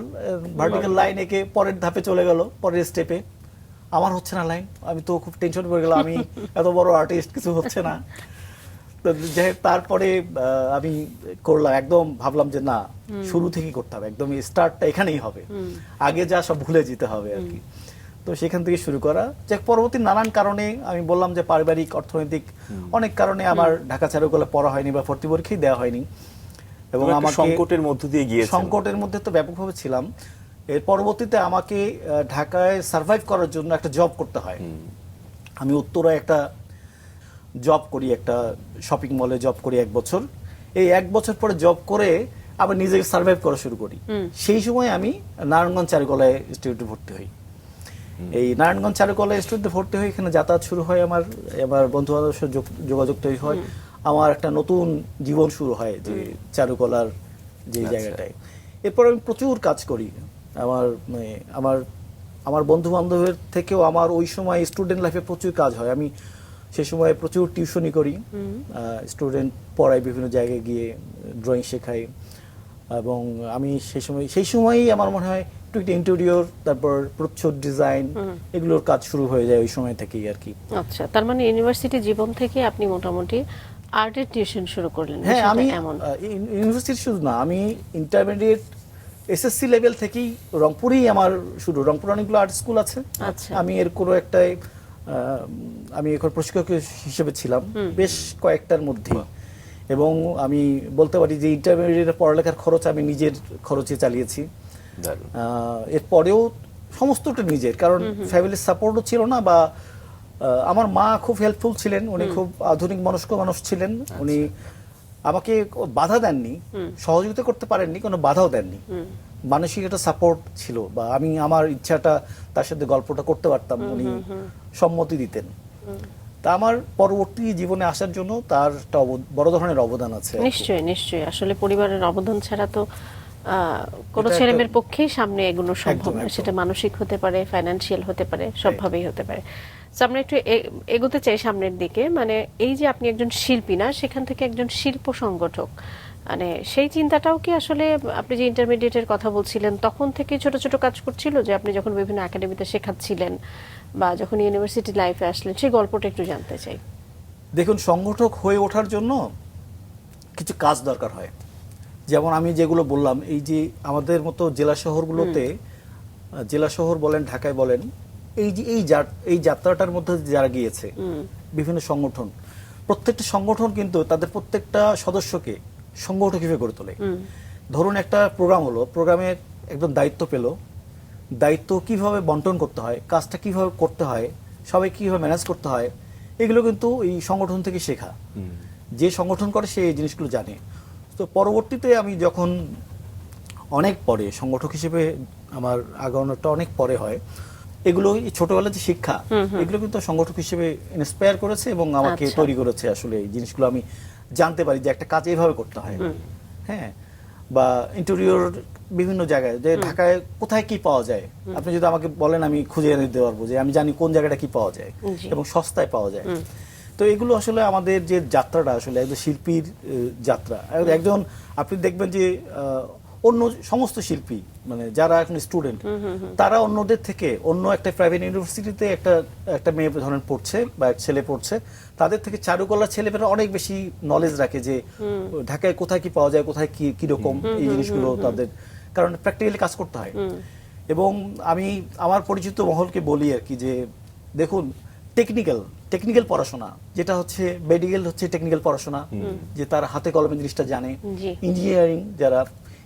ভার্টিক্যাল লাইন এঁকে পরের ধাপে চলে গেল, পরের স্টেপে। আমার হচ্ছে না লাইন, আমি তো খুব টেনশন পড়ে গেলাম, আমি এত বড় আর্টিস্ট, কিছু হচ্ছে না। তারপরে আমি করলাম, একদম ভাবলাম যে না, শুরু থেকেই করতে হবে, একদম স্টার্টটা এখানেই হবে, আগে যা সব ভুলে যেতে হবে আর কি। তো সেখান থেকে শুরু করা, যে পরবর্তী নানান কারণে, আমি বললাম যে পারিবারিক, অর্থনৈতিক অনেক কারণে আমার ঢাকা চারুকলা পড়া হয়নি বা ভর্তি পরীক্ষাই দেওয়া হয়নি। এবং আমাকে সংকটের মধ্য দিয়ে গিয়েছেন। সংকটের মধ্যে তো ব্যাপকভাবে ছিলাম। এর পরবর্তীতে আমাকে ঢাকায় সার্ভাইভ করার জন্য একটা জব করতে হয়। আমি উত্তরায় একটা জব করি, একটা শপিং মলে জব করি 1 বছর। এই 1 বছর পরে জব করে আবার নিজেকে সার্ভাইভ করা শুরু করি। সেই সময় আমি নারায়ণগঞ্জ চারুকলায় ইনস্টিটিউটে ভর্তি হই। এই নারায়ণগঞ্জ চারুকলা ইনস্টিটিউটে ভর্তি হই, এখানে যাতায়াত শুরু হয়, আমার বন্ধু বান্ধবের সাথে যোগাযোগ তৈরি হয়, আমার একটা নতুন জীবন শুরু হয় যে চারুকলার যে জায়গাটায়। এরপর আমি প্রচুর কাজ করি, আমার বন্ধু বান্ধবের থেকেও আমার ওই সময় স্টুডেন্ট লাইফে প্রচুর কাজ হয়। আমি সে সময় প্রচুর টিউশনি করি, স্টুডেন্ট পড়াই, বিভিন্ন জায়গায় গিয়ে ড্রয়িং শেখাই। এবং আমি সেই সময়ই আমার মনে হয় একটু ইন্টেরিয়র, তারপর প্রচ্ছদ ডিজাইন, এগুলোর কাজ শুরু হয়ে যায় ওই সময় থেকেই আর কি। আচ্ছা, তার মানে ইউনিভার্সিটি জীবন থেকে আপনি মোটামুটি আর্টের টিউশন শুরু করলেন? হ্যাঁ, আমি ইউনিভার্সিটি শুধু না, আমি ইন্টারমিডিয়েট এসএসসি লেভেল থেকেই রংপুরেই আমার শুরু। রংপুর অনেকগুলো আর্ট স্কুল আছে, আমি এর কোনো একটাই আমি এখন প্রশিক্ষক হিসেবে ছিলাম বেশ কয়েকটার মধ্যে, এবং আমি বলতে পারি যে ইন্টারমিডিয়েটের পড়ালেখার খরচ আমি নিজের খরচে চালিয়েছি। দারুণ। এরপরেও সমস্তটা নিজের, কারণ ফ্যামিলির সাপোর্টও ছিল না, বা আমার মা খুব হেল্পফুল ছিলেন, উনি খুব আধুনিক মনস্ক মানুষ ছিলেন, উনি আমাকে বাধা দেননি, সহযোগিতা করতে পারেননি, কোনো বাধাও দেননি, মানসিক একটা সাপোর্ট ছিল, বা আমি আমার ইচ্ছাটা তার সাথে গল্পটা করতে পারতাম, উনি সম্মতি দিতেন। তা আমার পরবর্তী জীবনে আসার জন্য তার একটা বড় ধরনের অবদান আছে। নিশ্চয়ই নিশ্চয়ই, আসলে পরিবারের অবদান ছাড়া তো কোনো এটা ছেলেমেয়ের একটা- পক্ষেই সামনে এগুলো সম্ভব একদম, না, একদম। সেটা মানসিক হতে পারে, ফাইনান্সিয়াল হতে পারে, সবভাবেই হতে পারে। তো আমরা একটু এগোতে চাই সামনের দিকে, মানে এই যে আপনি একজন শিল্পী না, সেখান থেকে একজন শিল্প সংগঠক, মানে সেই চিন্তাটাও কি আসলে আপনি যে ইন্টারমিডিয়েটের কথা বলছিলেন তখন থেকে ছোট ছোট কাজ করছিল, যে আপনি যখন বিভিন্ন একাডেমিতে শেখাচ্ছিলেন বা যখন ইউনিভার্সিটি লাইফে আসলেন, সেই গল্পটা একটু জানতে চাই। দেখুন, সংগঠক হয়ে ওঠার জন্য কিছু কাজ দরকার হয়। যেমন আমি যেগুলো বললাম, এই যে আমাদের মতো জেলা শহরগুলোতে, জেলা শহর বলেন, ঢাকায় বলেন, এই যাত্রাটার মধ্যে যারা গিয়েছে, বিভিন্ন সংগঠন, প্রত্যেকটা সংগঠন কিন্তু তাদের প্রত্যেকটা সদস্যকে সংগঠক হিসেবে গড়ে তোলে। ধরুন একটা প্রোগ্রাম হলো, প্রোগ্রামের একদম দায়িত্ব পেল, দায়িত্ব কিভাবে বন্টন করতে হয়, কাজটা কিভাবে করতে হয়, সবাই কিভাবে ম্যানেজ করতে হয়, এগুলো কিন্তু এই সংগঠন থেকে শেখা। যে সংগঠন করে সে এই জিনিসগুলো জানে। তো পরবর্তীতে আমি যখন অনেক পরে সংগঠক হিসেবে আমার আগানোটা অনেক পরে হয়, এগুলো এই ছোটবেলার যে শিক্ষা, এগুলো কিন্তু সংগঠক হিসেবে ইন্সপায়ার করেছে এবং আমাকে আচ্ছা। তৈরি করেছে। আসলে এই জিনিসগুলো আমি জানতে পারি যে একটা কাজ এইভাবে করতে হয়। হ্যাঁ, বা ইন্টেরিয়র বিভিন্ন জায়গায়, যে ঢাকায় কোথায় কি পাওয়া যায়, আপনি যদি আমাকে বলেন আমি খুঁজে এনে দিতে পারবো, যে আমি জানি কোন জায়গাটা কি পাওয়া যায় জি। এবং সস্তায় পাওয়া যায়। তো এগুলো আসলে আমাদের যে যাত্রাটা, আসলে একজন শিল্পীর যাত্রা, একজন আপনি দেখবেন যে অন্য সমস্ত শিল্পী, মানে যারা এখন স্টুডেন্ট, তারা অন্যদের থেকে, অন্য একটা প্রাইভেট ইউনিভার্সিটিতে একটা মেয়ে ধরেন পড়ছে বা এক ছেলে পড়ছে, তাদের থেকে চারুকলার ছেলেমেয়েরা অনেক বেশি নলেজ রাখে যে ঢাকায় কোথায় কি পাওয়া যায়, কোথায় কি কিরকম এই জিনিসগুলো তাদের, কারণ প্র্যাকটিক্যালি কাজ করতে হয়। এবং আমি আমার পরিচিত মহলকে বলি আর কি, যে দেখুন, টেকনিক্যাল পড়াশোনা যেটা হচ্ছে, মেডিকেল হচ্ছে টেকনিক্যাল পড়াশোনা, যে তার হাতে কলমে জিনিসটা জানে, জি।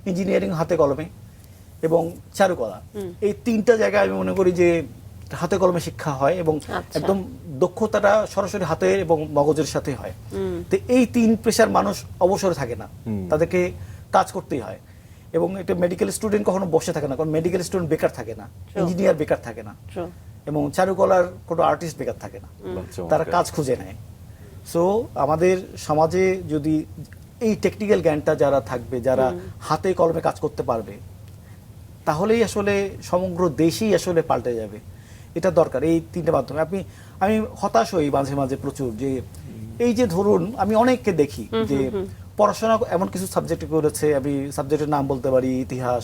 ইঞ্জিনিয়ারিং হাতে কলমে, এবং চারুকলা, এই তিনটা জায়গায় আমি মনে করি যে হাতে কলমে শিক্ষা হয়, এবং আচ্ছা। একদম দক্ষতাটা সরাসরি হাতে এবং মগজের সাথে হয়। তো এই তিন পেশার মানুষ অবসরে থাকে না, তাদেরকে কাজ করতেই হয়। এবং একটা মেডিকেল স্টুডেন্ট কখনো বসে থাকে না, কারণ মেডিকেল স্টুডেন্ট বেকার থাকে না, ইঞ্জিনিয়ার বেকার থাকে না, True. এবং চারুকলার কোনো আর্টিস্ট বেকার থাকে না, চমৎকার। তারা কাজ খুঁজে নেয়। সো আমাদের সমাজে যদি এই টেকনিক্যাল জ্ঞানটা যারা থাকবে, যারা হাতে কলমে কাজ করতে পারবে, তাহলেই আসলে সমগ্র দেশই আসলে পাল্টে যাবে। এটা দরকার এই তিনটে মাধ্যমে। আমি হতাশ হই মাঝে মাঝে প্রচুর, যে এই যে ধরুন আমি অনেককে দেখি যে পড়াশোনা এমন কিছু সাবজেক্ট করেছে, আমি সাবজেক্টের নাম বলতে পারি, ইতিহাস,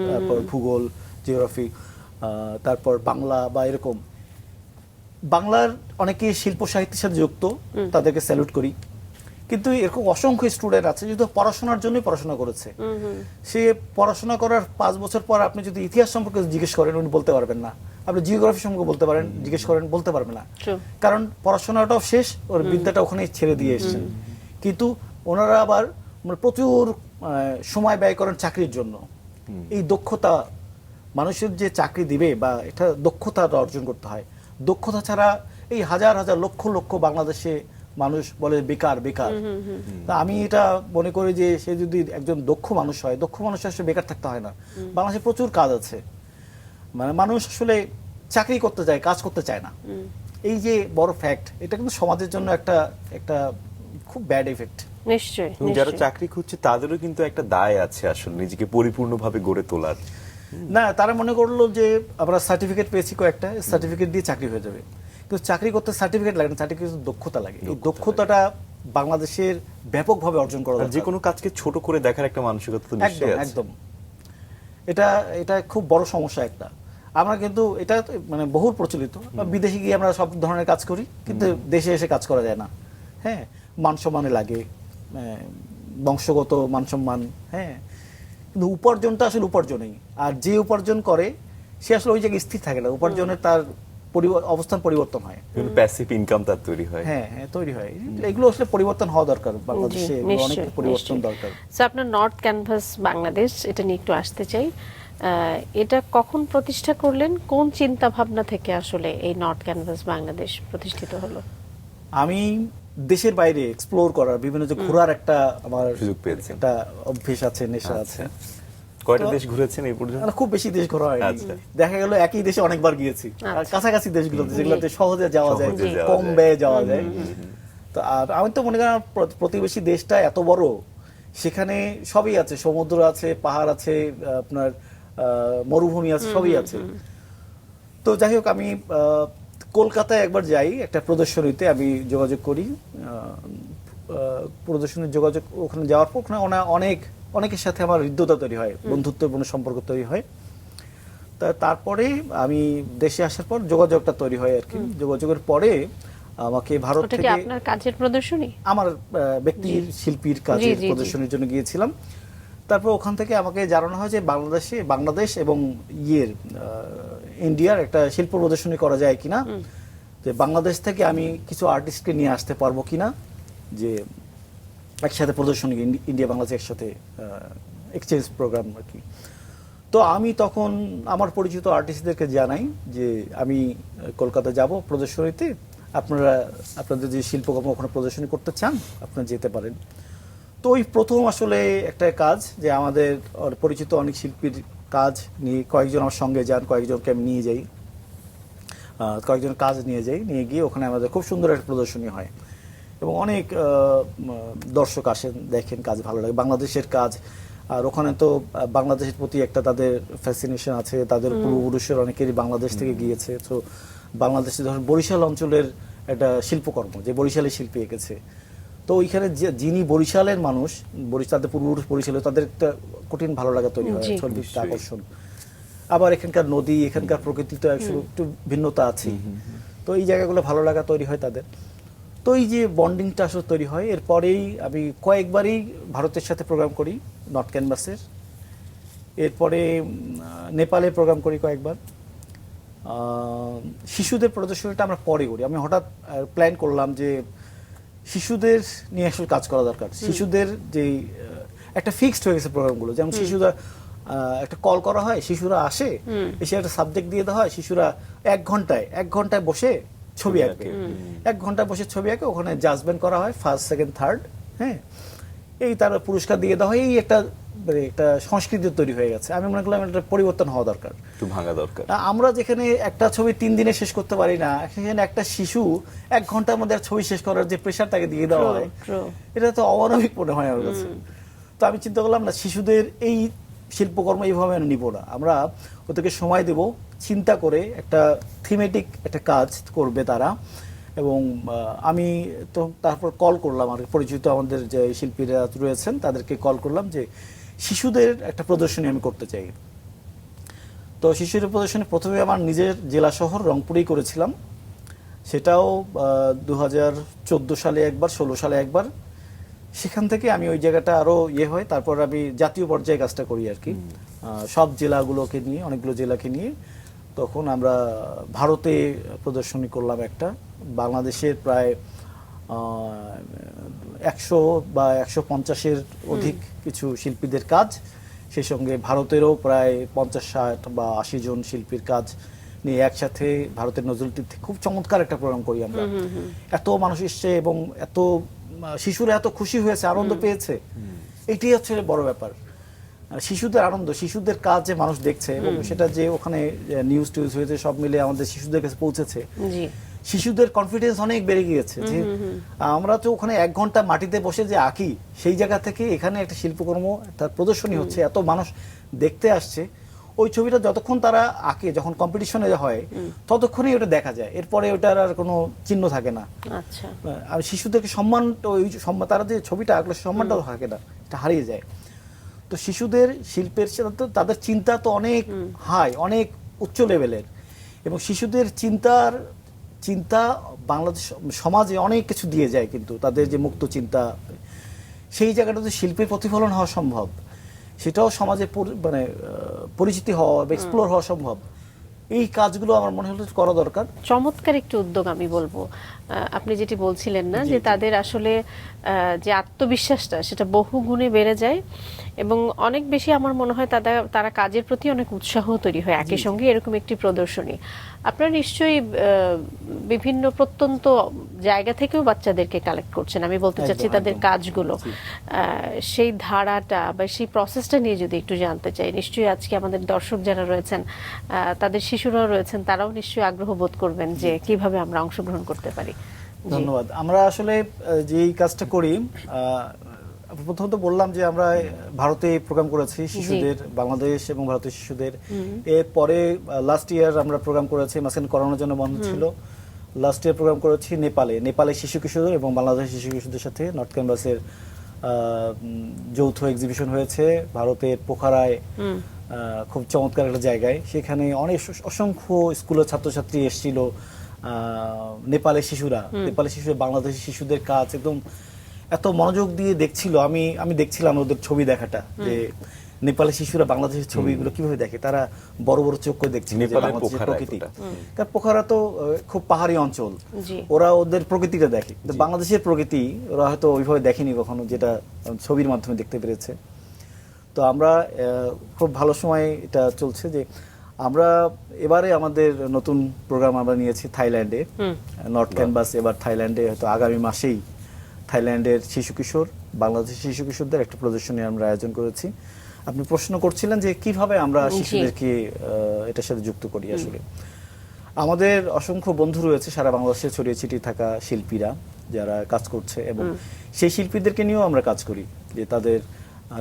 তারপর ভূগোল, জিওগ্রাফি, তারপর বাংলা, বা এরকম। বাংলার অনেকে শিল্প সাহিত্যের সাথে যুক্ত, তাদেরকে স্যালুট করি। কিন্তু এরকম অসংখ্য স্টুডেন্ট আছে যেহেতু পড়াশোনার জন্যই পড়াশোনা করেছে, সে পড়াশোনা করার 5 বছর পর আপনি যদি ইতিহাস সম্পর্কে জিজ্ঞেস করেন, উনি বলতে পারবেন না। আপনি জিওগ্রাফি সম্পর্কে বলতে পারেন, জিজ্ঞেস করেন, বলতে পারবেন না, True. কারণ পড়াশোনাটাও শেষ, ওর বিদ্যাটা ওখানে ছেড়ে দিয়ে এসেছেন। কিন্তু ওনারা আবার মানে প্রচুর সময় ব্যয় করেন চাকরির জন্য। এই দক্ষতা, মানুষের যে চাকরি দিবে, বা এটা দক্ষতা অর্জন করতে হয়। দক্ষতা ছাড়া এই হাজার হাজার লক্ষ লক্ষ বাংলাদেশে মানুষ বলে বেকার বেকার। তা আমি এটা মনে করি যে সে যদি একজন দক্ষ মানুষ হয়, দক্ষ মানুষ আসলে বেকার থাকতে হয় না। বাংলাদেশে প্রচুর কাজ আছে, মানে মানুষ আসলে চাকরি করতে চায়, কাজ করতে চায় না। এই যে বড় ফ্যাক্ট, এটা কিন্তু সমাজের জন্য একটা খুব ব্যাড এফেক্ট। নিশ্চয়ই এবং যারা নিশ্চয়ই। চাকরি খুঁজছে তাদেরও কিন্তু একটা দায় আছে আসলে নিজেকে পরিপূর্ণভাবে গড়ে তোলার। না, তারা মনে করলো যে আমরা সার্টিফিকেট পেয়েছি কয়েকটা, সার্টিফিকেট দিয়ে চাকরি হয়ে যাবে। কিন্তু চাকরি করতে সার্টিফিকেট লাগে না, সার্টিফিকেট দক্ষতা লাগে। এই দক্ষতাটা বাংলাদেশের ব্যাপকভাবে অর্জন করা আর দরকার। যে কোনো কাজকে ছোট করে দেখার একটা মানসিকতা তো নিশ্চয়ই আছে। একদম এটা খুব বড় সমস্যা একটা। আমরা কিন্তু এটা মানে বহুল প্রচলিত, বিদেশে গিয়ে আমরা সব ধরনের কাজ করি, কিন্তু দেশে এসে কাজ করা যায় না। হ্যাঁ, মান সম্মানে লাগে, বংশগত মান সম্মান। হ্যাঁ, কিন্তু উপার্জনটা আসলে উপার্জনই। আর যে উপার্জন করে সে আসলে ওই জায়গায় স্থির থাকে না, উপার্জনের তার অবস্থান পরিবর্তন হয়। প্যাসিভ ইনকাম তার তৈরি হয়। হ্যাঁ হ্যাঁ, তৈরি হয়। এগুলো আসলে পরিবর্তন হওয়া দরকার বাংলাদেশে, এগুলো অনেক পরিবর্তন দরকার। So, আপনার নর্থ ক্যানভাস বাংলাদেশ, এটা নিয়ে একটু আসতে চাই। এটা কখন প্রতিষ্ঠা করলেন, কোন চিন্তা ভাবনা থেকে আসলে এই নর্থ ক্যানভাস বাংলাদেশ প্রতিষ্ঠিত হলো? আমি দেশের বাইরে এক্সপ্লোর করার, বিভিন্ন যে ঘোরার একটা আমার সুযোগ পেয়েছেন। একটা অভ্যেস আছে, নেশা আছে। কয়টা দেশ ঘুরেছেন এই পর্যন্ত? খুব বেশি দেশ ঘোরা হয়নি। আচ্ছা। দেখা গেল একই দেশে অনেকবার গিয়েছি। আর আচ্ছা। কাছাকাছি দেশগুলোতে, যেগুলোতে সহজে যাওয়া যায়, সহজে যাওয়া কম যায়। ব্যয়ে যাওয়া যায়। তো আর আমি তো মনে করি প্রতিবেশী দেশটা এত বড়, সেখানে সবই আছে, সমুদ্র আছে, পাহাড় আছে, আপনার মরুভূমি আছে, সবই আছে। তো যাই হোক, আমি কলকাতায় একবার যাই একটা প্রদর্শনীতে, আমি যোগাযোগ করি। প্রদর্শনীর যোগাযোগ, ওখানে যাওয়ার পর ওখানে অনেকের সাথে আমার হৃদ্যতা তৈরি হয়, বন্ধুত্বপূর্ণ সম্পর্ক তৈরি হয়। তারপরে আমি দেশে আসার পর যোগাযোগটা তৈরি হয় আর কি। যোগাযোগের পরে আমাকে ভারত ওটা কি থেকে, আপনার কাজের প্রদর্শনী? আমার ব্যক্তির শিল্পীর কাজের জি, জি। প্রদর্শনীর জন্য গিয়েছিলাম। তারপর ওখান থেকে আমাকে জানানো হয় যে বাংলাদেশ এবং ইন্ডিয়ার একটা শিল্প প্রদর্শনী করা যায় কিনা, যে বাংলাদেশ থেকে আমি কিছু আর্টিস্টকে নিয়ে আসতে পারবো কিনা, যে একসাথে প্রদর্শনী, ইন্ডিয়া বাংলাদেশ একসাথে এক্সচেঞ্জ প্রোগ্রাম আর কি। তো আমি তখন আমার পরিচিত আর্টিস্টদেরকে জানাই যে আমি কলকাতা যাব প্রদর্শনীতে, আপনাদের যে শিল্পকর্ম ওখানে প্রদর্শনী করতে চান, আপনারা যেতে পারেন। তো ওই প্রথম আসলে একটা কাজ, যে আমাদের পরিচিত অনেক শিল্পীর কাজ নিয়ে কয়েকজন আমার সঙ্গে যান, কয়েকজনকে আমি নিয়ে যাই, কয়েকজন কাজ নিয়ে গিয়ে ওখানে আমাদের খুব সুন্দর একটা প্রদর্শনী হয় এবং অনেক দর্শক আসেন, দেখেন, কাজ ভালো লাগে, বাংলাদেশের কাজ। আর ওখানে তো বাংলাদেশের প্রতি একটা তাদের ফ্যাসিনেশন আছে, তাদের পূর্বপুরুষের অনেকেরই বাংলাদেশ থেকে গিয়েছে। তো বাংলাদেশে ধরুন বরিশাল অঞ্চলের একটা শিল্পকর্ম, যে বরিশালের শিল্পী এঁকেছে, তো ওইখানে যিনি বরিশালের মানুষ, তাদের পূর্বপুরুষ বরিশালে, তাদের একটা কঠিন ভালো লাগা তৈরি হয়, ছবির আকর্ষণ। আবার এখানকার নদী, এখানকার প্রকৃতি তো একটু ভিন্নতা আছে, তো এই জায়গাগুলো ভালো লাগা তৈরি হয় তাদের। তো এই যে বন্ডিংটা আসলে তৈরি হয়। এরপরেই আমি কয়েকবারই ভারতের সাথে প্রোগ্রাম করি নর্থ ক্যানভাসের। এরপরে নেপালে প্রোগ্রাম করি কয়েকবার। শিশুদের প্রদর্শনীটা আমরা পরে করি। আমি হঠাৎ প্ল্যান করলাম যে শিশুদের নিয়ে আসলে কাজ করা দরকার। শিশুদের যে একটা ফিক্সড হয়ে গেছে প্রোগ্রামগুলো, যেমন শিশুরা একটা কল করা হয়, শিশুরা আসে, এসে একটা সাবজেক্ট দিয়ে দেওয়া হয়, শিশুরা এক ঘন্টায় বসে ছবি আঁকবে, 1 ঘন্টা বসে ছবি আঁকে, ওখানে জাজমেন্ট করা হয়, ফার্স্ট, সেকেন্ড, থার্ড, হ্যাঁ, এই তার পুরস্কার দিয়ে দেওয়া হয়। এই একটা সংস্কৃতি তৈরি হয়ে গেছে। আমি মনে করলাম এটা পরিবর্তন হওয়া দরকার, একটু ভাঙা দরকার। আমরা যেখানে একটা ছবি 3 দিনে শেষ করতে পারি না, সেখানে একটা শিশু 1 ঘন্টার মধ্যে ছবি শেষ করার যে প্রেশার তাকে দিয়ে দেওয়া হয়, এটা তো অমানবিক মনে হয় আমার কাছে। তো আমি চিন্তা করলাম, না, শিশুদের এই শিল্পকর্ম এইভাবে আমি নিব না, আমরা ওদেরকে সময় দেব, চিন্তা করে একটা থিমেটিক একটা কাজ করবে তারা। এবং আমি তো তারপর কল করলাম, আর পরিচিত আমাদের যে শিল্পীরা রয়েছেন তাদেরকে কল করলাম যে শিশুদের একটা প্রদর্শনী আমি করতে চাই। তো শিশুদের প্রদর্শনী প্রথমে আমার নিজের জেলা শহর রংপুরেই করেছিলাম, সেটাও 2014 সালে একবার, 16 সালে একবার। সেখান থেকে আমি ওই জায়গাটা আরো হয়, তারপর আমি জাতীয় পর্যায়ে কাজটা করি আর কি, সব জেলাগুলোকে নিয়ে, অনেকগুলো জেলাকে নিয়ে। তখন আমরা ভারতে প্রদর্শনী করলাম একটা, বাংলাদেশের প্রায় 100 বা 150-এর অধিক কিছু শিল্পীদের কাজ, সেই সঙ্গে ভারতেরও প্রায় 50-60 বা 80 জন শিল্পীর কাজ নিয়ে একসাথে ভারতের নজরুলটিতে খুব চমৎকার একটা প্রোগ্রাম করি আমরা। এত মানুষ এসছে এবং এত শিশুরা এত খুশি হয়েছে, আনন্দ পেয়েছে, এটাই হচ্ছে বড় ব্যাপার। শিশুদের আনন্দ, শিশুদের কাজ যে মানুষ দেখছে, এবং সেটা যে ওখানে নিউজ টিউজ হয়েছে, সব মিলে আমাদের শিশুদের কাছে পৌঁছেছে, শিশুদের কনফিডেন্স অনেক বেড়ে গিয়েছে। যে আমরা তো ওখানে 1 ঘন্টা মাটিতে বসে যে আঁকি, সেই জায়গা থেকে এখানে একটা শিল্পকর্ম, তার প্রদর্শনী হচ্ছে, এত মানুষ দেখতে আসছে, ওই ছবিটা যতক্ষণ তারা আঁকে, যখন কম্পিটিশনে হয়, ততক্ষণই ওটা দেখা যায়, এরপরে ওটার আর কোনো চিহ্ন থাকে না। আচ্ছা, আর শিশুদেরকে সম্মান, ওই সম্মান, তারা যে ছবিটা আঁকলো সম্মানটাও থাকে না, এটা হারিয়ে যায়। তো শিশুদের শিল্পের সাথে তাদের চিন্তা তো অনেক হাই, অনেক উচ্চ লেভেলের, এবং শিশুদের চিন্তা বাংলাদেশ সমাজে অনেক কিছু দিয়ে যায়, কিন্তু তাদের যে মুক্ত চিন্তা, সেই জায়গাটাতে শিল্পের প্রতিফলন হওয়া সম্ভব, সেটাও সমাজে মানে পরিচিতি হওয়া বা এক্সপ্লোর হওয়া সম্ভব। এই কাজগুলো আমার মনে হলো করা দরকার। চমৎকার একটি উদ্যোগ আমি বলবো। আপনি যেটি বলছিলেন না যে তাদের আসলে যে আত্মবিশ্বাসটা সেটা বহু গুণে বেড়ে যায় এবং অনেক বেশি আমার মনে হয় তারা কাজের প্রতি অনেক উৎসাহ তৈরি হয় একই সঙ্গে এরকম একটি প্রদর্শনী। আপনারা নিশ্চয়ই বিভিন্ন প্রত্যন্ত জায়গা থেকেও বাচ্চাদেরকে কালেক্ট করছেন, আমি বলতে চাচ্ছি তাদের কাজগুলো, সেই ধারাটা বা সেই প্রসেসটা নিয়ে যদি একটু জানতে চাই। নিশ্চয়ই আজকে আমাদের দর্শক যারা রয়েছেন, তাদের শিশুরাও রয়েছেন, তারাও নিশ্চয়ই আগ্রহ বোধ করবেন যে কিভাবে আমরা অংশগ্রহণ করতে পারি। ধন্যবাদ। আমরা আসলে যেই কাজটা করি, প্রথমত বললাম যে আমরা ভারতে প্রোগ্রাম করেছি শিশুদের, বাংলাদেশ এবং ভারতের শিশুদের। এরপরে লাস্ট ইয়ার আমরা প্রোগ্রাম করেছি, মাঝখানে করোনার জন্য বন্ধ ছিল। লাস্ট ইয়ার প্রোগ্রাম করেছি নেপালে শিশু কিশোর এবং বাংলাদেশের শিশু কিশোরদের সাথে নর্থ ক্যাম্পাসের যৌথ এক্সিবিশন হয়েছে ভারতের পোখারায়, খুব চমৎকার একটা জায়গায়। সেখানে অসংখ্য স্কুলের ছাত্রছাত্রী এসেছিল, নেপালের শিশুরা বাংলাদেশের শিশুদের কাজ একদম এত মনোযোগ দিয়ে দেখছিল। আমি দেখছিলাম ওদের ছবি দেখাটা, যে নেপালের শিশুরা বাংলাদেশের ছবিগুলো কিভাবে দেখে, তারা বড় বড় চোখ করে দেখছিল বাংলাদেশের প্রকৃতি। কারণ পোখারা তো খুব পাহাড়ি অঞ্চল, ওরা ওদের প্রকৃতিটা দেখে, বাংলাদেশের প্রকৃতি ওরা হয়তো ওইভাবে দেখেনি কখনো, যেটা ছবির মাধ্যমে দেখতে পেরেছে। তো আমরা খুব ভালো সময় এটা চলছে যে আমরা এবারে আমাদের নতুন প্রোগ্রাম আমরা নিয়েছি থাইল্যান্ডে, নর্থ ক্যাম্পাস এবার থাইল্যান্ডে, হয়তো আগামী মাসেই থাইল্যান্ডের শিশু কিশোর, বাংলাদেশের শিশু কিশোরদের একটা প্রদর্শনী আমরা আয়োজন করেছি। আপনি প্রশ্ন করছিলেন যে কিভাবে আমরা শিশুদেরকে এটার সাথে যুক্ত করি। আসলে আমাদের অসংখ্য বন্ধু রয়েছে সারা বাংলাদেশে ছড়িয়ে ছিটিয়ে থাকা শিল্পীরা যারা কাজ করছে, এবং সেই শিল্পীদেরকে নিয়েও আমরা কাজ করি। যে তাদের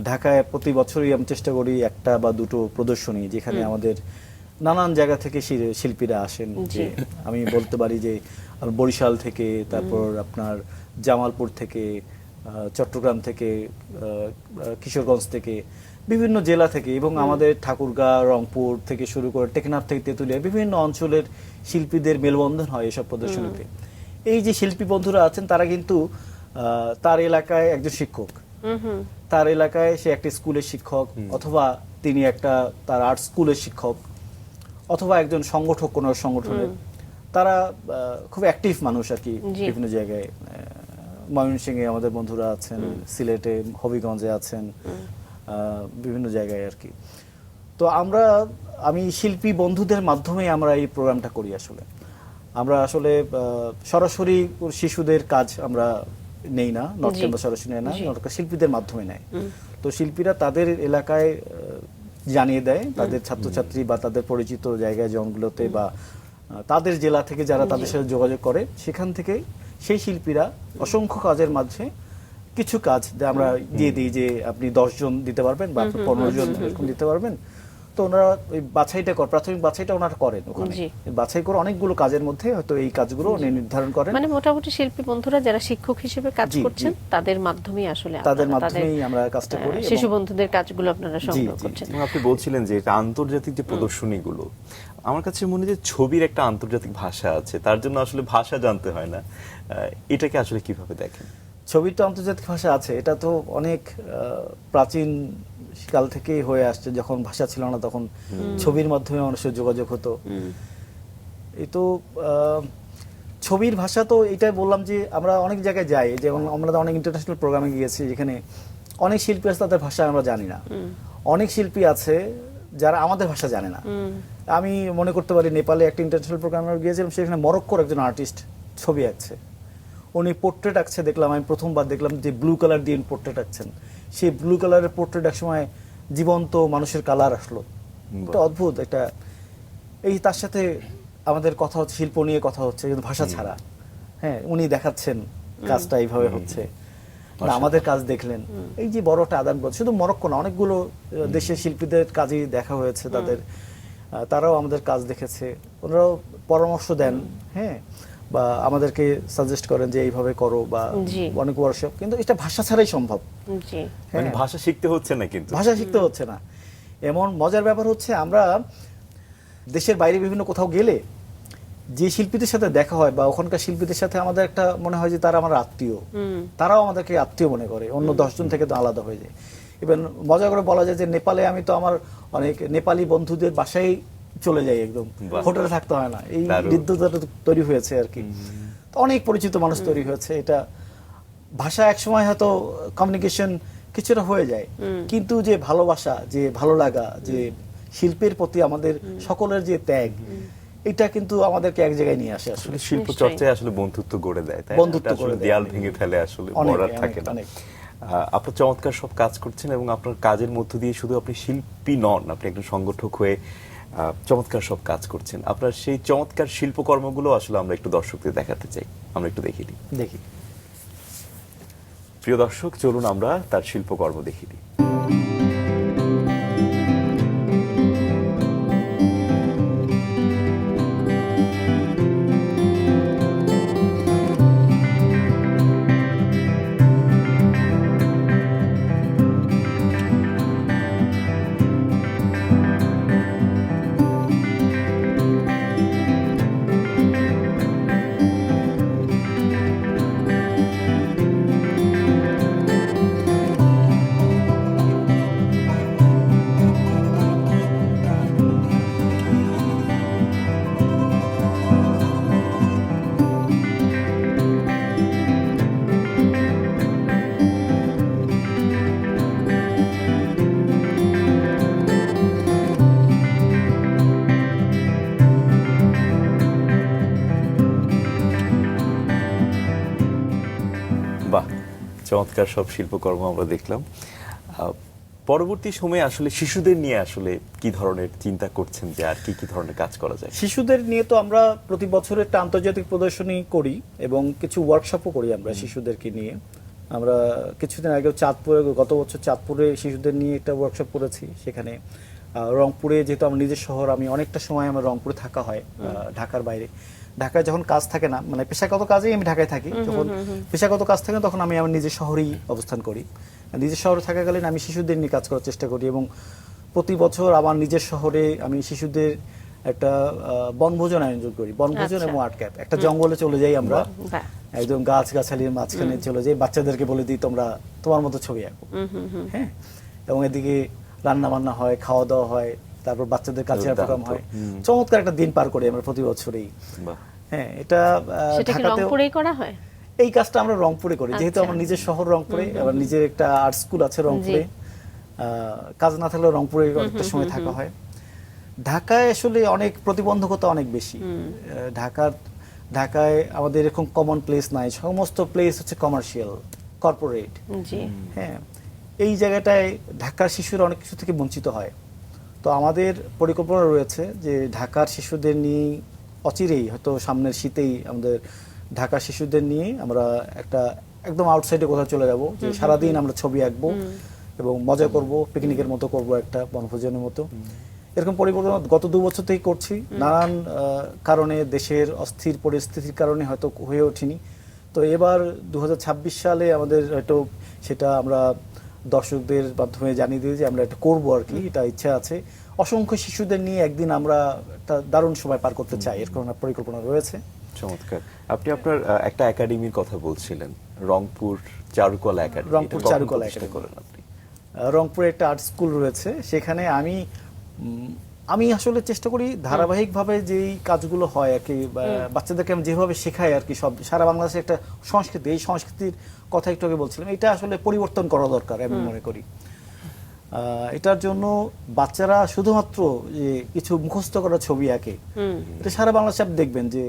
ঢাকায় প্রতি বছরই আমি চেষ্টা করি একটা বা দুটো প্রদর্শনী, যেখানে আমাদের নানান জায়গা থেকে শিল্পীরা আসেন। যে আমি বলতে পারি যে বরিশাল থেকে, তারপর আপনার জামালপুর থেকে, চট্টগ্রাম থেকে, কিশোরগঞ্জ থেকে, বিভিন্ন জেলা থেকে, এবং আমাদের ঠাকুরগাঁ, রংপুর থেকে শুরু করে টেকনাফ থেকে তেঁতুলিয়া, বিভিন্ন অঞ্চলের শিল্পীদের মেলবন্ধন হয় এসব প্রদর্শনীতে। এই যে শিল্পী বন্ধুরা আছেন তারা কিন্তু তার এলাকায় একজন শিক্ষক, তার এলাকায় সে একটা স্কুলের শিক্ষক, অথবা তিনি একটা তার আর্ট স্কুলের শিক্ষক, অথবা একজন সংগঠক কোন সংগঠনের। তারা খুব অ্যাক্টিভ মানুষ আর কি বিভিন্ন জায়গায়। ময়মনসিংহে আমাদের বন্ধুরা আছেন, সিলেটে, হবিগঞ্জে আছেন, বিভিন্ন জায়গায় আর কি। তো আমি শিল্পী বন্ধুদের মাধ্যমে আমরা এই প্রোগ্রামটা করি। আসলে আমরা আসলে সরাসরি শিশুদের কাজ আমরা নেই না, নর্থ ক্যাম্পাস সরাসরি নেয় না, শিল্পীদের মাধ্যমে নেয়। তো শিল্পীরা তাদের এলাকায় জানিয়ে দেয় তাদের ছাত্রছাত্রী বা তাদের পরিচিত জায়গায় জনগুলোতে, বা তাদের জেলা থেকে যারা তাদের সাথে যোগাযোগ করে, সেখান থেকে সেই শিল্পীরা অসংখ্য কাজের মাঝে কিছু কাজ আমরা দিয়ে দিই, যে আপনি 10 জন দিতে পারবেন বা 15 জন এরকম দিতে পারবেন। তো ওনারা ওই বাছাইটা প্রাথমিক বাছাইটা ওনারা করেন, ওখানে বাছাই করে অনেকগুলো কাজের মধ্যে হয়তো এই কাজগুলো নির্ধারণ করেন। মানে মোটামুটি শিল্পী বন্ধুরা যারা শিক্ষক হিসেবে কাজ করছেন তাদের মাধ্যমেই আসলে আমরা কাজটা করি, শিশু বন্ধুদের কাজগুলো আপনারা সংগ্রহ করছেন। আপনি বলছিলেন যে এটা আন্তর্জাতিক যে প্রদর্শনীগুলো, আমার কাছে মনে হয় যে ছবির একটা আন্তর্জাতিক ভাষা আছে, তার জন্য আসলে ভাষা জানতে হয় না। এটাকে আসলে কিভাবে দেখেন? ছবির তো আন্তর্জাতিক ভাষা আছে, এটা তো অনেক প্রাচীন কাল থেকেই হয়ে আসছে। যখন ভাষা ছিল না তখন ছবির মাধ্যমে মানুষের যোগাযোগ হতো। এই তো ছবির ভাষা তো এটাই বললাম যে আমরা অনেক জায়গায় যাই, যেমন আমরা অনেক ইন্টারন্যাশনাল প্রোগ্রামে গিয়েছি, যেখানে অনেক শিল্পী আছে তাদের ভাষা আমরা জানি না, অনেক শিল্পী আছে যারা আমাদের ভাষা জানে না। আমি মনে করতে পারি নেপালে একটা ইন্টারন্যাশনাল প্রোগ্রামে গিয়েছিলাম, সেখানে মরক্কোর একজন আর্টিস্ট ছবি আঁকছে, উনি পোর্ট্রেট আঁকছে। দেখলাম আমি প্রথমবার দেখলাম যে ব্লু কালার দিয়ে পোর্ট্রেট আঁকছেন। সেই ব্লু কালারের পোর্ট্রেট এক সময় জীবন্ত মানুষের কালার আসলো, এটা অদ্ভুত একটা। এই তার সাথে আমাদের কথা হচ্ছে, শিল্প নিয়ে কথা হচ্ছে, কিন্তু ভাষা ছাড়া। হ্যাঁ, উনি দেখাচ্ছেন কাজটা এইভাবে হচ্ছে, আমাদের কাজ দেখলেন। এই যে বড় একটা আদান প্রদান, শুধু মরক্কো না, অনেকগুলো দেশের শিল্পীদের কাজই দেখা হয়েছে তাদের, তারাও আমাদের কাজ দেখেছে, ওনারাও পরামর্শ দেন, হ্যাঁ, বা আমাদেরকে সাজেস্ট করেন যে এইভাবে করো, বা অনেক ওয়ার্কশপ। কিন্তু এটা ভাষা ছাড়াই সম্ভব, মানে ভাষা শিখতে হচ্ছে না, কিন্তু ভাষা শিখতে হচ্ছে না। এমন মজার ব্যাপার হচ্ছে, আমরা দেশের বাইরে বিভিন্ন কোথাও গেলে যে শিল্পীদের সাথে দেখা হয়, বা ওখানকার শিল্পীদের সাথে আমাদের একটা মনে হয় যে তারা আমার আত্মীয়, তারাও আমাদেরকে আত্মীয় মনে করে, অন্য 10 জন থেকে তো আলাদা হয়ে যায়। ইভেন মজা করে বলা যায় যে নেপালে আমি তো আমার অনেক নেপালি বন্ধুদের বাসায় চলে যাই একদম, বাহ। হোটেলে থাকতে হয় না, এই দারুণ। হৃদ্যতাটা তৈরি হয়েছে আর কি। তো অনেক পরিচিত মানুষ তৈরি হয়েছে। এটা ভাষা একসময় হয়তো কমিউনিকেশন কিছুটা হয়ে যায়, কিন্তু যে ভালোবাসা, যে ভালো লাগা, যে শিল্পের প্রতি আমাদের সকলের যে ত্যাগ, এটা কিন্তু আমাদেরকে এক জায়গায় নিয়ে আসে আসলে। আসলে শিল্প চর্চায় আসলে বন্ধুত্ব গড়ে দেয়, তাই না? বন্ধুত্ব এটা আসলে গড়ে দেয়। দেয়াল ভেঙে ফেলে, আসলে অনেক, বর্ডার অনেক, থাকে না। অনেক। আপনার চমৎকার সব কাজ করছেন এবং আপনার কাজের মধ্য দিয়ে শুধু আপনি শিল্পী নন, আপনি একজন সংগঠক হয়ে চমৎকার সব কাজ করছেন। আপনার সেই চমৎকার শিল্পকর্মগুলো আসলে আমরা একটু দর্শকদের দেখাতে চাই, আমরা একটু দেখে দিই। দেখি। প্রিয় দর্শক, চলুন আমরা তার শিল্পকর্ম দেখে দিই। বাহ, চমৎকার সব শিল্পকর্ম আমরা দেখলাম। পরবর্তী সময়ে আসলে শিশুদের নিয়ে আসলে কি ধরনের চিন্তা করছেন, যে আর কি কি ধরনের কাজ করা যায়? শিশুদের নিয়ে তো আমরা প্রতি বছর একটা আন্তর্জাতিক প্রদর্শনী করি এবং কিছু ওয়ার্কশপও করি আমরা শিশুদেরকে নিয়ে। আমরা কিছুদিন আগে চাঁদপুরে, গত বছর চাঁদপুরে শিশুদের নিয়ে একটা ওয়ার্কশপ করেছি। সেখানে রংপুরে, যেহেতু আমার নিজের শহর, আমি অনেকটা সময় আমার রংপুরে থাকা হয় ঢাকার বাইরে। ঢাকায় যখন কাজ থাকে না, মানে পেশাগত কাজেই আমি ঢাকায় থাকি, যখন পেশাগত কাজ থাকে তখন আমি আমার নিজের শহরেই অবস্থান করি। নিজের শহরে থাকাকালীন আমি শিশুদের নিয়ে কাজ করার চেষ্টা করি এবং প্রতি বছর আমার নিজের শহরে আমি শিশুদের একটা বনভোজন আয়োজন করি। বনভোজন এবং আর্ট ক্যাম্প, একটা জঙ্গলে চলে যাই আমরা, বাহ। একদম গাছ গাছালির মাঝখানে চলে যাই, বাচ্চাদেরকে বলে দিই তোমরা তোমার মতো ছবি আঁকো। হ্যাঁ, এবং এদিকে রান্না বান্না হয়, খাওয়া দাওয়া হয়, তারপর বাচ্চাদের কালচারাল প্রোগ্রাম হয়। চমৎকার একটা দিন পার করি আমরা প্রতি বছরেই। বাহ, হ্যাঁ, এটা সেটা কি ঢাকাতেও রংপুরেই করা হয়? এই কাজটা আমরা রংপুরে করি, যেহেতু আচ্ছা। আমার নিজের শহর রংপুরে, আবার নিজের একটা আর্ট স্কুল আছে রংপুরে। কাজ না থাকলেও রংপুরে অনেকটা সময় থাকা হয়। ঢাকায় আসলে অনেক প্রতিবন্ধকতা অনেক বেশি। ঢাকায় আমাদের এরকম কমন প্লেস নাই, সমস্ত প্লেস হচ্ছে কমার্শিয়াল, কর্পোরেট। জি। হ্যাঁ, এই জায়গাটায় ঢাকার শিশুরা অনেক কিছু থেকে বঞ্চিত হয়। তো আমাদের পরিকল্পনা রয়েছে যে ঢাকার শিশুদের নিয়ে অচিরেই, হয়তো সামনের শীতেই, আমাদের ঢাকার শিশুদের নিয়ে আমরা একটা একদম আউটসাইডে কোথাও চলে যাব, যে সারাদিন আমরা ছবি আঁকবো এবং মজা করব, পিকনিকের মতো করব, একটা বনভোজনের মতো। এরকম পরিকল্পনা গত 2 বছর থেকে করছি। নানান কারণে, দেশের অস্থির পরিস্থিতির কারণে হয়তো হয়ে ওঠেনি। তো এবার 2026 সালে আমাদের হয়তো সেটা আমরা দর্শকদের মাধ্যমে জানিয়ে দিই যে আমরা এটা করবো আর কি, এটা ইচ্ছা আছে। অসংখ্য শিশুদের নিয়ে একদিন আমরা একটা দারুণ সময় পার করতে চাই, এরকম একটা পরিকল্পনা রয়েছে। চমৎকার। আপনি আপনার একটা একাডেমির কথা বলছিলেন, রংপুর চারুকলা একাডেমি। রংপুর এটা কখন চারুকলা প্রতিষ্ঠা একাডেমি। করেন আপনি? রংপুরে একটা আর্ট স্কুল রয়েছে, সেখানে আমি আসলে চেষ্টা করি ধারাবাহিকভাবে যেই কাজগুলো হয় আর কি, বাচ্চাদেরকে আমি যেভাবে শেখাই আর কি, সব সারা বাংলাদেশে একটা সংস্কৃতি, এই সংস্কৃতির কথা একটু আগে বলছিলাম, এটা আসলে পরিবর্তন করা দরকার আমি মনে করি। এটার জন্য বাচ্চারা শুধুমাত্র যে কিছু মুখস্থ করা ছবি আঁকে, এটা সারা বাংলাদেশে আপনি দেখবেন যে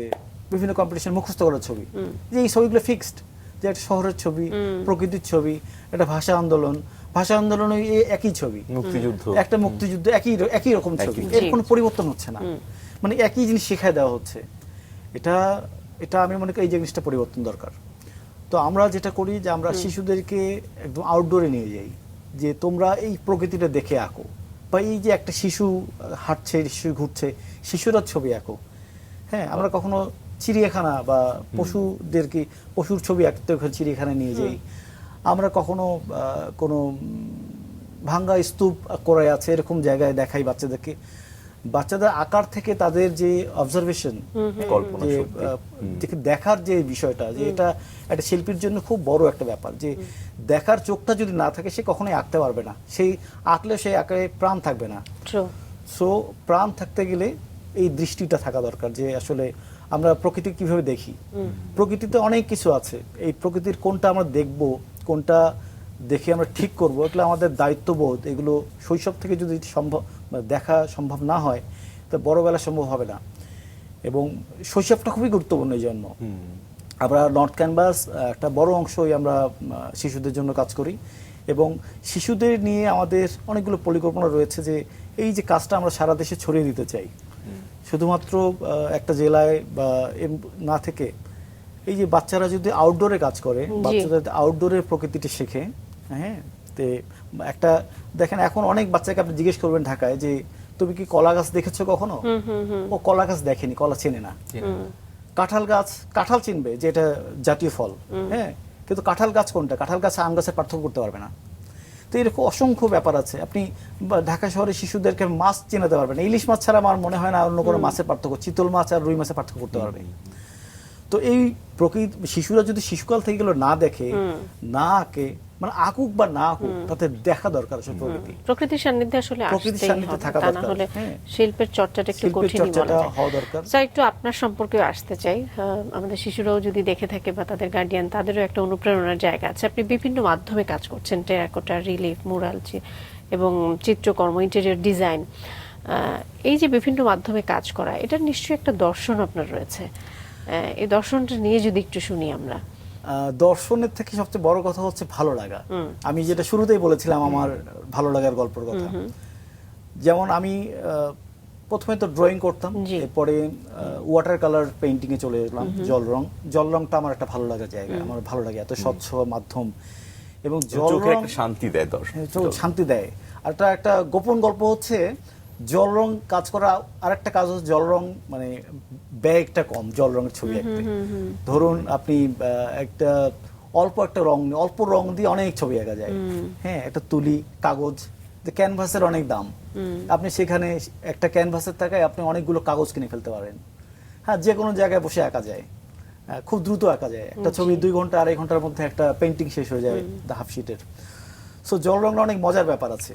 বিভিন্ন কম্পিটিশন মুখস্থ করা ছবি, যে এই ছবিগুলো ফিক্সড, যে একটা শহরের ছবি, প্রকৃতির ছবি, একটা ভাষা আন্দোলন একই ছবি, মুক্তিযুদ্ধ, একটা মুক্তিযুদ্ধ, একই রকম ছবি, জি। এর কোনো পরিবর্তন হচ্ছে না, মানে একই জিনিস শেখায় দেওয়া হচ্ছে। এটা আমি মনে করি এই জিনিসটা পরিবর্তন দরকার। তো আমরা যেটা করি যে আমরা শিশুদেরকে একদম আউটডোরে নিয়ে যাই, যে তোমরা এই প্রকৃতিটা দেখে আঁকো, বা এই যে একটা শিশু হাঁটছে, শিশু ঘুরছে, শিশুরা ছবি আঁকো। হ্যাঁ, আমরা কখনো চিড়িয়াখানা বা পশুর ছবি আঁকতে চিড়িয়াখানা নিয়ে যাই। আমরা কখনো কোনো ভাঙ্গা স্তূপ করে আছে এরকম জায়গায় দেখাই বাচ্চাদেরকে। বাচ্চাদের আকার থেকে তাদের যে অবজারভেশন, কল্পনা যে শক্তি, দেখার যে বিষয়টা, যে এটা একটা শিল্পীর জন্য খুব বড় একটা ব্যাপার, যে দেখার চোখটা যদি না থাকে সে কখনোই আঁকতে পারবে না, সেই আঁকলে সেই আঁকায় প্রাণ থাকবে না। True. সো প্রাণ থাকতে গেলে এই দৃষ্টিটা থাকা দরকার যে আসলে আমরা প্রকৃতি কিভাবে দেখি। প্রকৃতিতে অনেক কিছু আছে, এই প্রকৃতির কোনটা আমরা দেখব, কোনটা দেখে আমরা ঠিক করব, এগুলো আমাদের দায়িত্ববোধ। এগুলো শৈশব থেকে যদি দেখা সম্ভব না হয় তো বড়বেলা সম্ভব হবে না। এবং শৈশবটা খুবই গুরুত্বপূর্ণ এই জন্য। আমরা নর্থ ক্যানভাস একটা বড় অংশই আমরা শিশুদের জন্য কাজ করি, এবং শিশুদের নিয়ে আমাদের অনেকগুলো পরিকল্পনা রয়েছে যে এই যে কাজটা আমরা সারা দেশে ছড়িয়ে দিতে চাই। শুধুমাত্র একটা জেলায় বা না থেকে এই যে বাচ্চারা যদি আউটডোরে কাজ করে, বাচ্চারা আউটডোরের প্রকৃতিটা শেখে। হ্যাঁ, তো একটা দেখেন এখন অনেক বাচ্চাকে আপনি জিজ্ঞেস করবেন ঢাকায় যে তুমি কি কলা গাছ দেখেছো কখনো, ও কলা গাছ দেখেনি, কলা চেনে না। কাঁঠাল গাছ, কাঁঠাল চিনবে যে এটা জাতীয় ফল, হ্যাঁ, কিন্তু কাঁঠাল গাছ কোনটা, কাঁঠাল গাছ আম গাছের পার্থক্য করতে পারবে না। তো এরকম অসংখ্য ব্যাপার আছে। আপনি ঢাকা শহরে শিশুদেরকে মাছ চেনাতে পারবেন না, ইলিশ মাছ ছাড়া আমার মনে হয় না অন্য কোনো মাছের পার্থক্য, চিতল মাছ আর রুই মাছের পার্থক্য করতে পারবে। তো এই প্রকৃতি শিশুরা যদি শিশুকাল থেকে গেলো না দেখে, না আঁকে, মানে আঁকুক বা না আঁকুক, তাতে দেখা দরকার আসলে প্রকৃতির সান্নিধ্যে আসলে প্রকৃতির সান্নিধ্যে থাকা তা না দরকার। হলে শিল্পের চর্চাটা একটু কঠিনই বলা যায়। হওয়া দরকার। স্যার, একটু আপনার সম্পর্কে আসতে চাই। আমাদের শিশুরাও যদি দেখে থাকে বা তাদের গার্ডিয়ান, তাদেরও একটা অনুপ্রেরণার জায়গা আছে। আপনি বিভিন্ন মাধ্যমে কাজ করছেন, টেরাকোটা, রিলিফ, মুরাল এবং চিত্রকর্ম, ইন্টেরিয়র ডিজাইন। এই যে বিভিন্ন মাধ্যমে কাজ করা, এটার নিশ্চয়ই একটা দর্শন আপনার রয়েছে। এই দর্শনটা নিয়ে যদি একটু শুনি আমরা। দর্শনের থেকে সবচেয়ে বড় কথা হচ্ছে ভালো লাগা। আমি যেটা শুরুতেই বলেছিলাম আমার ভালো লাগার গল্পের কথা। যেমন আমি প্রথমে তো ড্রয়িং করতাম, এরপরে ওয়াটার কালার পেইন্টিং এ চলে এলাম। জল রংটা আমার একটা ভালো লাগার জায়গা, আমার ভালো লাগে, এত স্বচ্ছ মাধ্যম এবং জল রং শান্তি দেয়, শান্তি দেয়। আর একটা গোপন গল্প হচ্ছে জল রং কাজ করা। আরেকটা কাজ হচ্ছে জল রং মানে ব্যয়টা কম জল রঙের ছবি আঁকতে। ধরুন আপনি একটা অল্প রং দিয়ে অনেক ছবি আঁকা যায়। হ্যাঁ, একটা তুলি, কাগজ, ক্যানভাসের অনেক দাম, আপনি সেখানে একটা ক্যানভাসের টাকায় আপনি অনেকগুলো কাগজ কিনে ফেলতে পারেন। হ্যাঁ, যে কোনো জায়গায় বসে আঁকা যায়, খুব দ্রুত আঁকা যায়। একটা ছবি 2 ঘন্টা 2.5 ঘন্টার মধ্যে একটা পেন্টিং শেষ হয়ে যায় হাফ শিটের। সো জল রংটা অনেক মজার ব্যাপার আছে।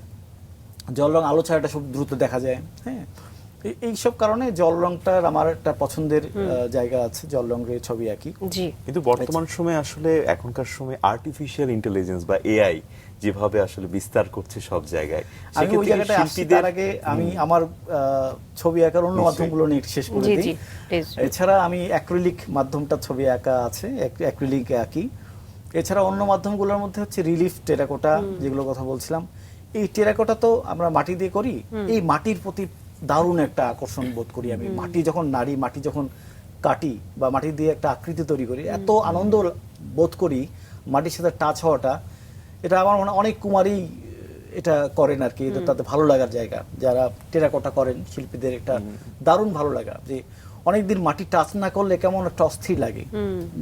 জল রং আলো ছাড়াটা খুব দ্রুত দেখা যায়। হ্যাঁ, এইসব কারণে জল রংটার আমার একটা পছন্দের জায়গা আছে, জল রঙের ছবি আঁকি। কিন্তু বর্তমান সময়ে আসলে এখনকার সময় আর্টিফিশিয়াল ইন্টেলিজেন্স বা এআই যেভাবে আসলে বিস্তার করছে সব জায়গায়, আমি ওই জায়গাটায় আসছি তার আগে আমি আমার ছবি আঁকার অন্য মাধ্যমগুলো নিয়ে শেষ করে দিই। এছাড়া আমি অ্যাক্রিলিক মাধ্যমটা ছবি আঁকা আছে, অ্যাক্রিলিক আঁকি। এছাড়া অন্য মাধ্যমগুলোর মধ্যে হচ্ছে রিলিফ, টেরাকোটা, যেগুলো কথা বলছিলাম। এই টেরাকোটা তো আমরা মাটি দিয়ে করি, এই মাটির প্রতি দারুণ একটা আকর্ষণ বোধ করি আমি। মাটি যখন কাটি বা মাটি দিয়ে একটা আকৃতি তৈরি করি, এত আনন্দ বোধ করি মাটির সাথে টাচ হওয়াটা। এটা আমার মনে হয় অনেক কুমারী এটা করেন আর কি, তাতে ভালো লাগার জায়গা। যারা টেরাকোটা করেন শিল্পীদের একটা দারুণ ভালো লাগা যে অনেকদিন মাটি টাচ না করলে কেমন একটা অস্থির লাগে।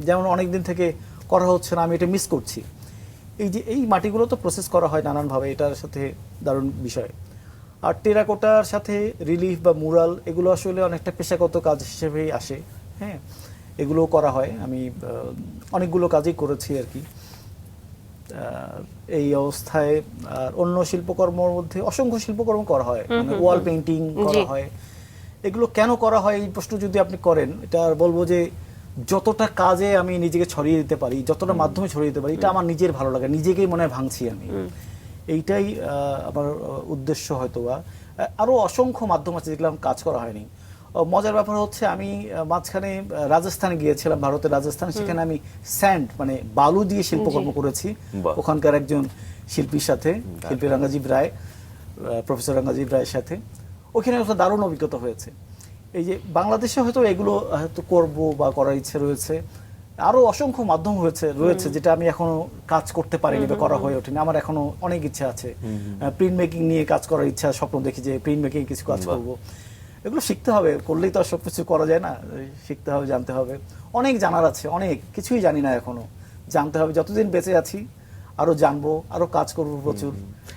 যেমন অনেকদিন থেকে করা হচ্ছে না, আমি এটা মিস করছি। এই মাটিগুলো তো প্রসেস করা হয় নানানভাবে, এটার সাথে দারুণ বিষয়। আর টেরাকোটার সাথে রিলিফ বা মুরাল, এগুলো আসলে অনেকটা পেশাগত কাজ হিসেবেই আসে। হ্যাঁ, এগুলো করা হয়, আমি অনেকগুলো কাজই করেছি আর কি। এই অবস্থায় আর অন্য শিল্পকর্মের মধ্যে অসংখ্য শিল্পকর্ম করা হয়, মানে ওয়াল পেইন্টিং করা হয়। এগুলো কেন করা হয় এই প্রশ্ন যদি আপনি করেন, এটা বলবো যে যতটা কাজে আমি নিজেকে ছড়িয়ে দিতে পারি, যতটা মাধ্যমে ছড়িয়ে দিতে পারি, এটা আমার নিজের ভালো লাগে, নিজেকেই মনে হয় ভাঙছি আমি। এইটাই আমার উদ্দেশ্য। হয়তোবা আরো অসংখ্য মাধ্যম আছে যেগুলো কাজ করা হয়নি। মজার ব্যাপার হচ্ছে আমি মাঝখানে রাজস্থানে গিয়েছিলাম, ভারতের রাজস্থান, সেখানে আমি স্যান্ড মানে বালু দিয়ে শিল্পকর্ম করেছি ওখানকার একজন শিল্পীর সাথে, শিল্পী রঙ্গাজীব রায়, প্রফেসর রঙ্গাজীব রায়ের সাথে। ওখানে একটা দারুণ অভিজ্ঞতা হয়েছে। এই যে বাংলাদেশে হয়তো এগুলো হয়তো করবো বা করার ইচ্ছে রয়েছে, আরো অসংখ্য মাধ্যম রয়েছে যেটা আমি এখনো কাজ করতে পারিনি বা করা হয়ে ওঠেনি। আমার এখনো অনেক ইচ্ছা আছে, প্রিন্ট মেকিং নিয়ে কাজ করার ইচ্ছা, স্বপ্ন দেখি যে প্রিন্ট মেকিং কিছু কাজ করব। এগুলো শিখতে হবে, করলেই তো আর সবকিছু করা যায় না, শিখতে হবে, জানতে হবে। অনেক জানার আছে, অনেক কিছুই জানি না এখনো, জানতে হবে। যতদিন বেঁচে আছি আরো জানবো, আরো কাজ করবো প্রচুর।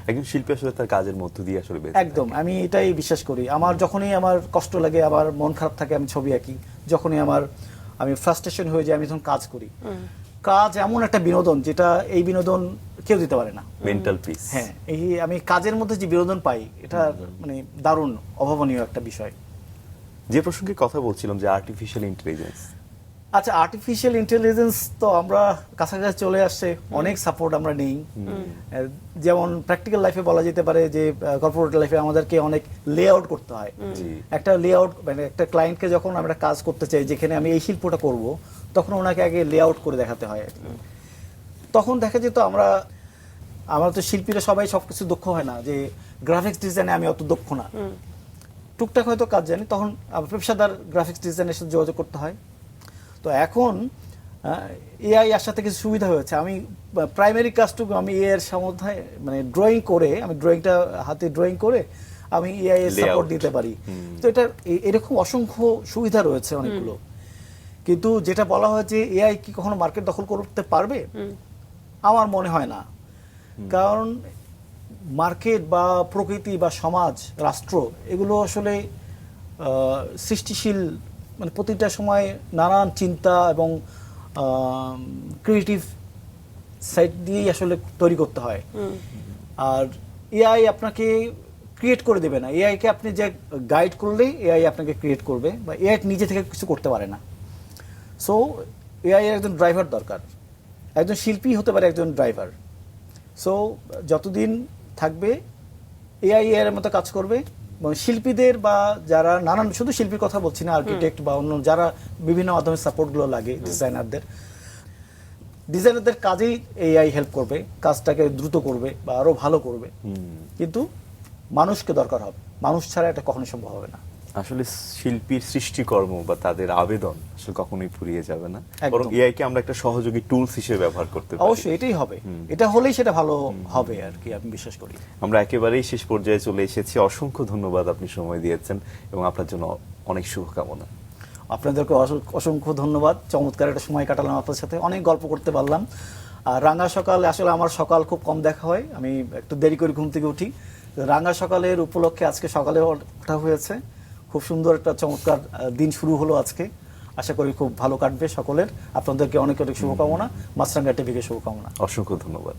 একজন শিল্পী আসলে তার কাজের মধ্য দিয়ে আসলে একদম, আমি এটাই বিশ্বাস করি। আমার যখনই আমার কষ্ট লাগে, আমার মন খারাপ থাকে, আমি ছবি আঁকি। যখনই আমি ফ্রাস্ট্রেশন হয়ে যায়, আমি তখন কাজ করি। কাজ এমন একটা বিনোদন, যেটা এই বিনোদন কেউ দিতে পারে না। Mental peace. হ্যাঁ, এই আমি কাজের মধ্যে যে বিনোদন পাই, এটা মানে দারুণ অভাবনীয় একটা বিষয়। যে প্রসঙ্গে কথা বলছিলাম যে আর্টিফিশিয়াল ইন্টেলিজেন্স, আচ্ছা, আর্টিফিশিয়াল ইন্টেলিজেন্স তো আমরা কাছাকাছি চলে আসছে, অনেক সাপোর্ট আমরা নেই। যেমন প্র্যাকটিক্যাল লাইফে বলা যেতে পারে যে কর্পোরেট লাইফে আমাদেরকে অনেক লেআউট করতে হয়। একটা লেআউট মানে একটা ক্লায়েন্টকে যখন আমরা কাজ করতে চাই, যেখানে আমি এই শিল্পটা করব, তখন ওনাকে আগে লেআউট করে দেখাতে হয়। তখন দেখা যেত আমরা তো শিল্পীরা সবাই সবকিছু দক্ষ হয় না, যে গ্রাফিক্স ডিজাইনে আমি অত দক্ষ না, টুকটাক হয়তো কাজ জানি, তখন পেশাদার গ্রাফিক্স ডিজাইনের সাথে যোগাযোগ করতে হয়। তো এখন এআই আসার থেকে সুবিধা হয়েছে, আমি প্রাইমারি কাজটুকু আমি এআই এর সামনে মানে ড্রয়িং করে, আমি ড্রয়িংটা হাতে ড্রয়িং করে আমি এআই এর সাপোর্ট দিতে পারি। তো এটা এরকম অসংখ্য সুবিধা রয়েছে অনেকগুলো। কিন্তু যেটা বলা হয় যে এআই কি কখনো মার্কেট দখল করতে পারবে, আমার মনে হয় না। কারণ মার্কেট বা প্রকৃতি বা সমাজ, রাষ্ট্র, এগুলো আসলে সৃষ্টিশীল, মানে প্রতিটা সময় নানান চিন্তা এবং ক্রিয়েটিভ সাইড দিয়েই আসলে তৈরি করতে হয়। আর এআই আপনাকে ক্রিয়েট করে দেবে না, এআই কে আপনি যে গাইড করলেই এআই আপনাকে ক্রিয়েট করবে, বা এআই নিজে থেকে কিছু করতে পারে না। সো এআই এর একজন ড্রাইভার দরকার, একজন শিল্পী হতে পারে একজন ড্রাইভার। সো যতদিন থাকবে এআই এর মতো কাজ করবে, এবং শিল্পীদের বা যারা নানান, শুধু শিল্পীর কথা বলছি না, আর্কিটেক্ট বা অন্য যারা বিভিন্ন মাধ্যমে সাপোর্টগুলো লাগে, ডিজাইনারদের কাজেই এআই হেল্প করবে, কাজটাকে দ্রুত করবে বা আরো ভালো করবে। কিন্তু মানুষকে দরকার হবে, মানুষ ছাড়া এটা কখনো সম্ভব হবে না। আসলে শিল্পীর সৃষ্টিকর্ম বা তাদের আবেদন আসলে কখনোই ফুরিয়ে যাবে না, একদম। বরং এআই কে আমরা একটা সহযোগী টুলস হিসেবে ব্যবহার করতে পারি। অবশ্যই এটাই হবে, এটা হলেই সেটা ভালো হবে আর কি, আমি বিশ্বাস করি। আমরা একেবারেই শেষ পর্যায়ে চলে এসেছি। অসংখ্য ধন্যবাদ, আপনি সময় দিয়েছেন, এবং আপনার জন্য অনেক শুভকামনা। আপনাদেরকে অসংখ্য ধন্যবাদ, চমৎকার একটা সময় কাটালাম আপনার সাথে, অনেক গল্প করতে পারলাম। আর রাঙা সকাল, আসলে আমার সকাল খুব কম দেখা হয়, আমি একটু দেরি করে ঘুম থেকে উঠি। রাঙা সকালের উপলক্ষে আজকে সকালে ওঠা হয়েছে, খুব সুন্দর একটা চমৎকার দিন শুরু হলো আজকে। আশা করি খুব ভালো কাটবে সকলের। আপনাদেরকে অনেক অনেক শুভকামনা, মাছরাঙ্গা টিভিকে শুভকামনা। অসংখ্য ধন্যবাদ।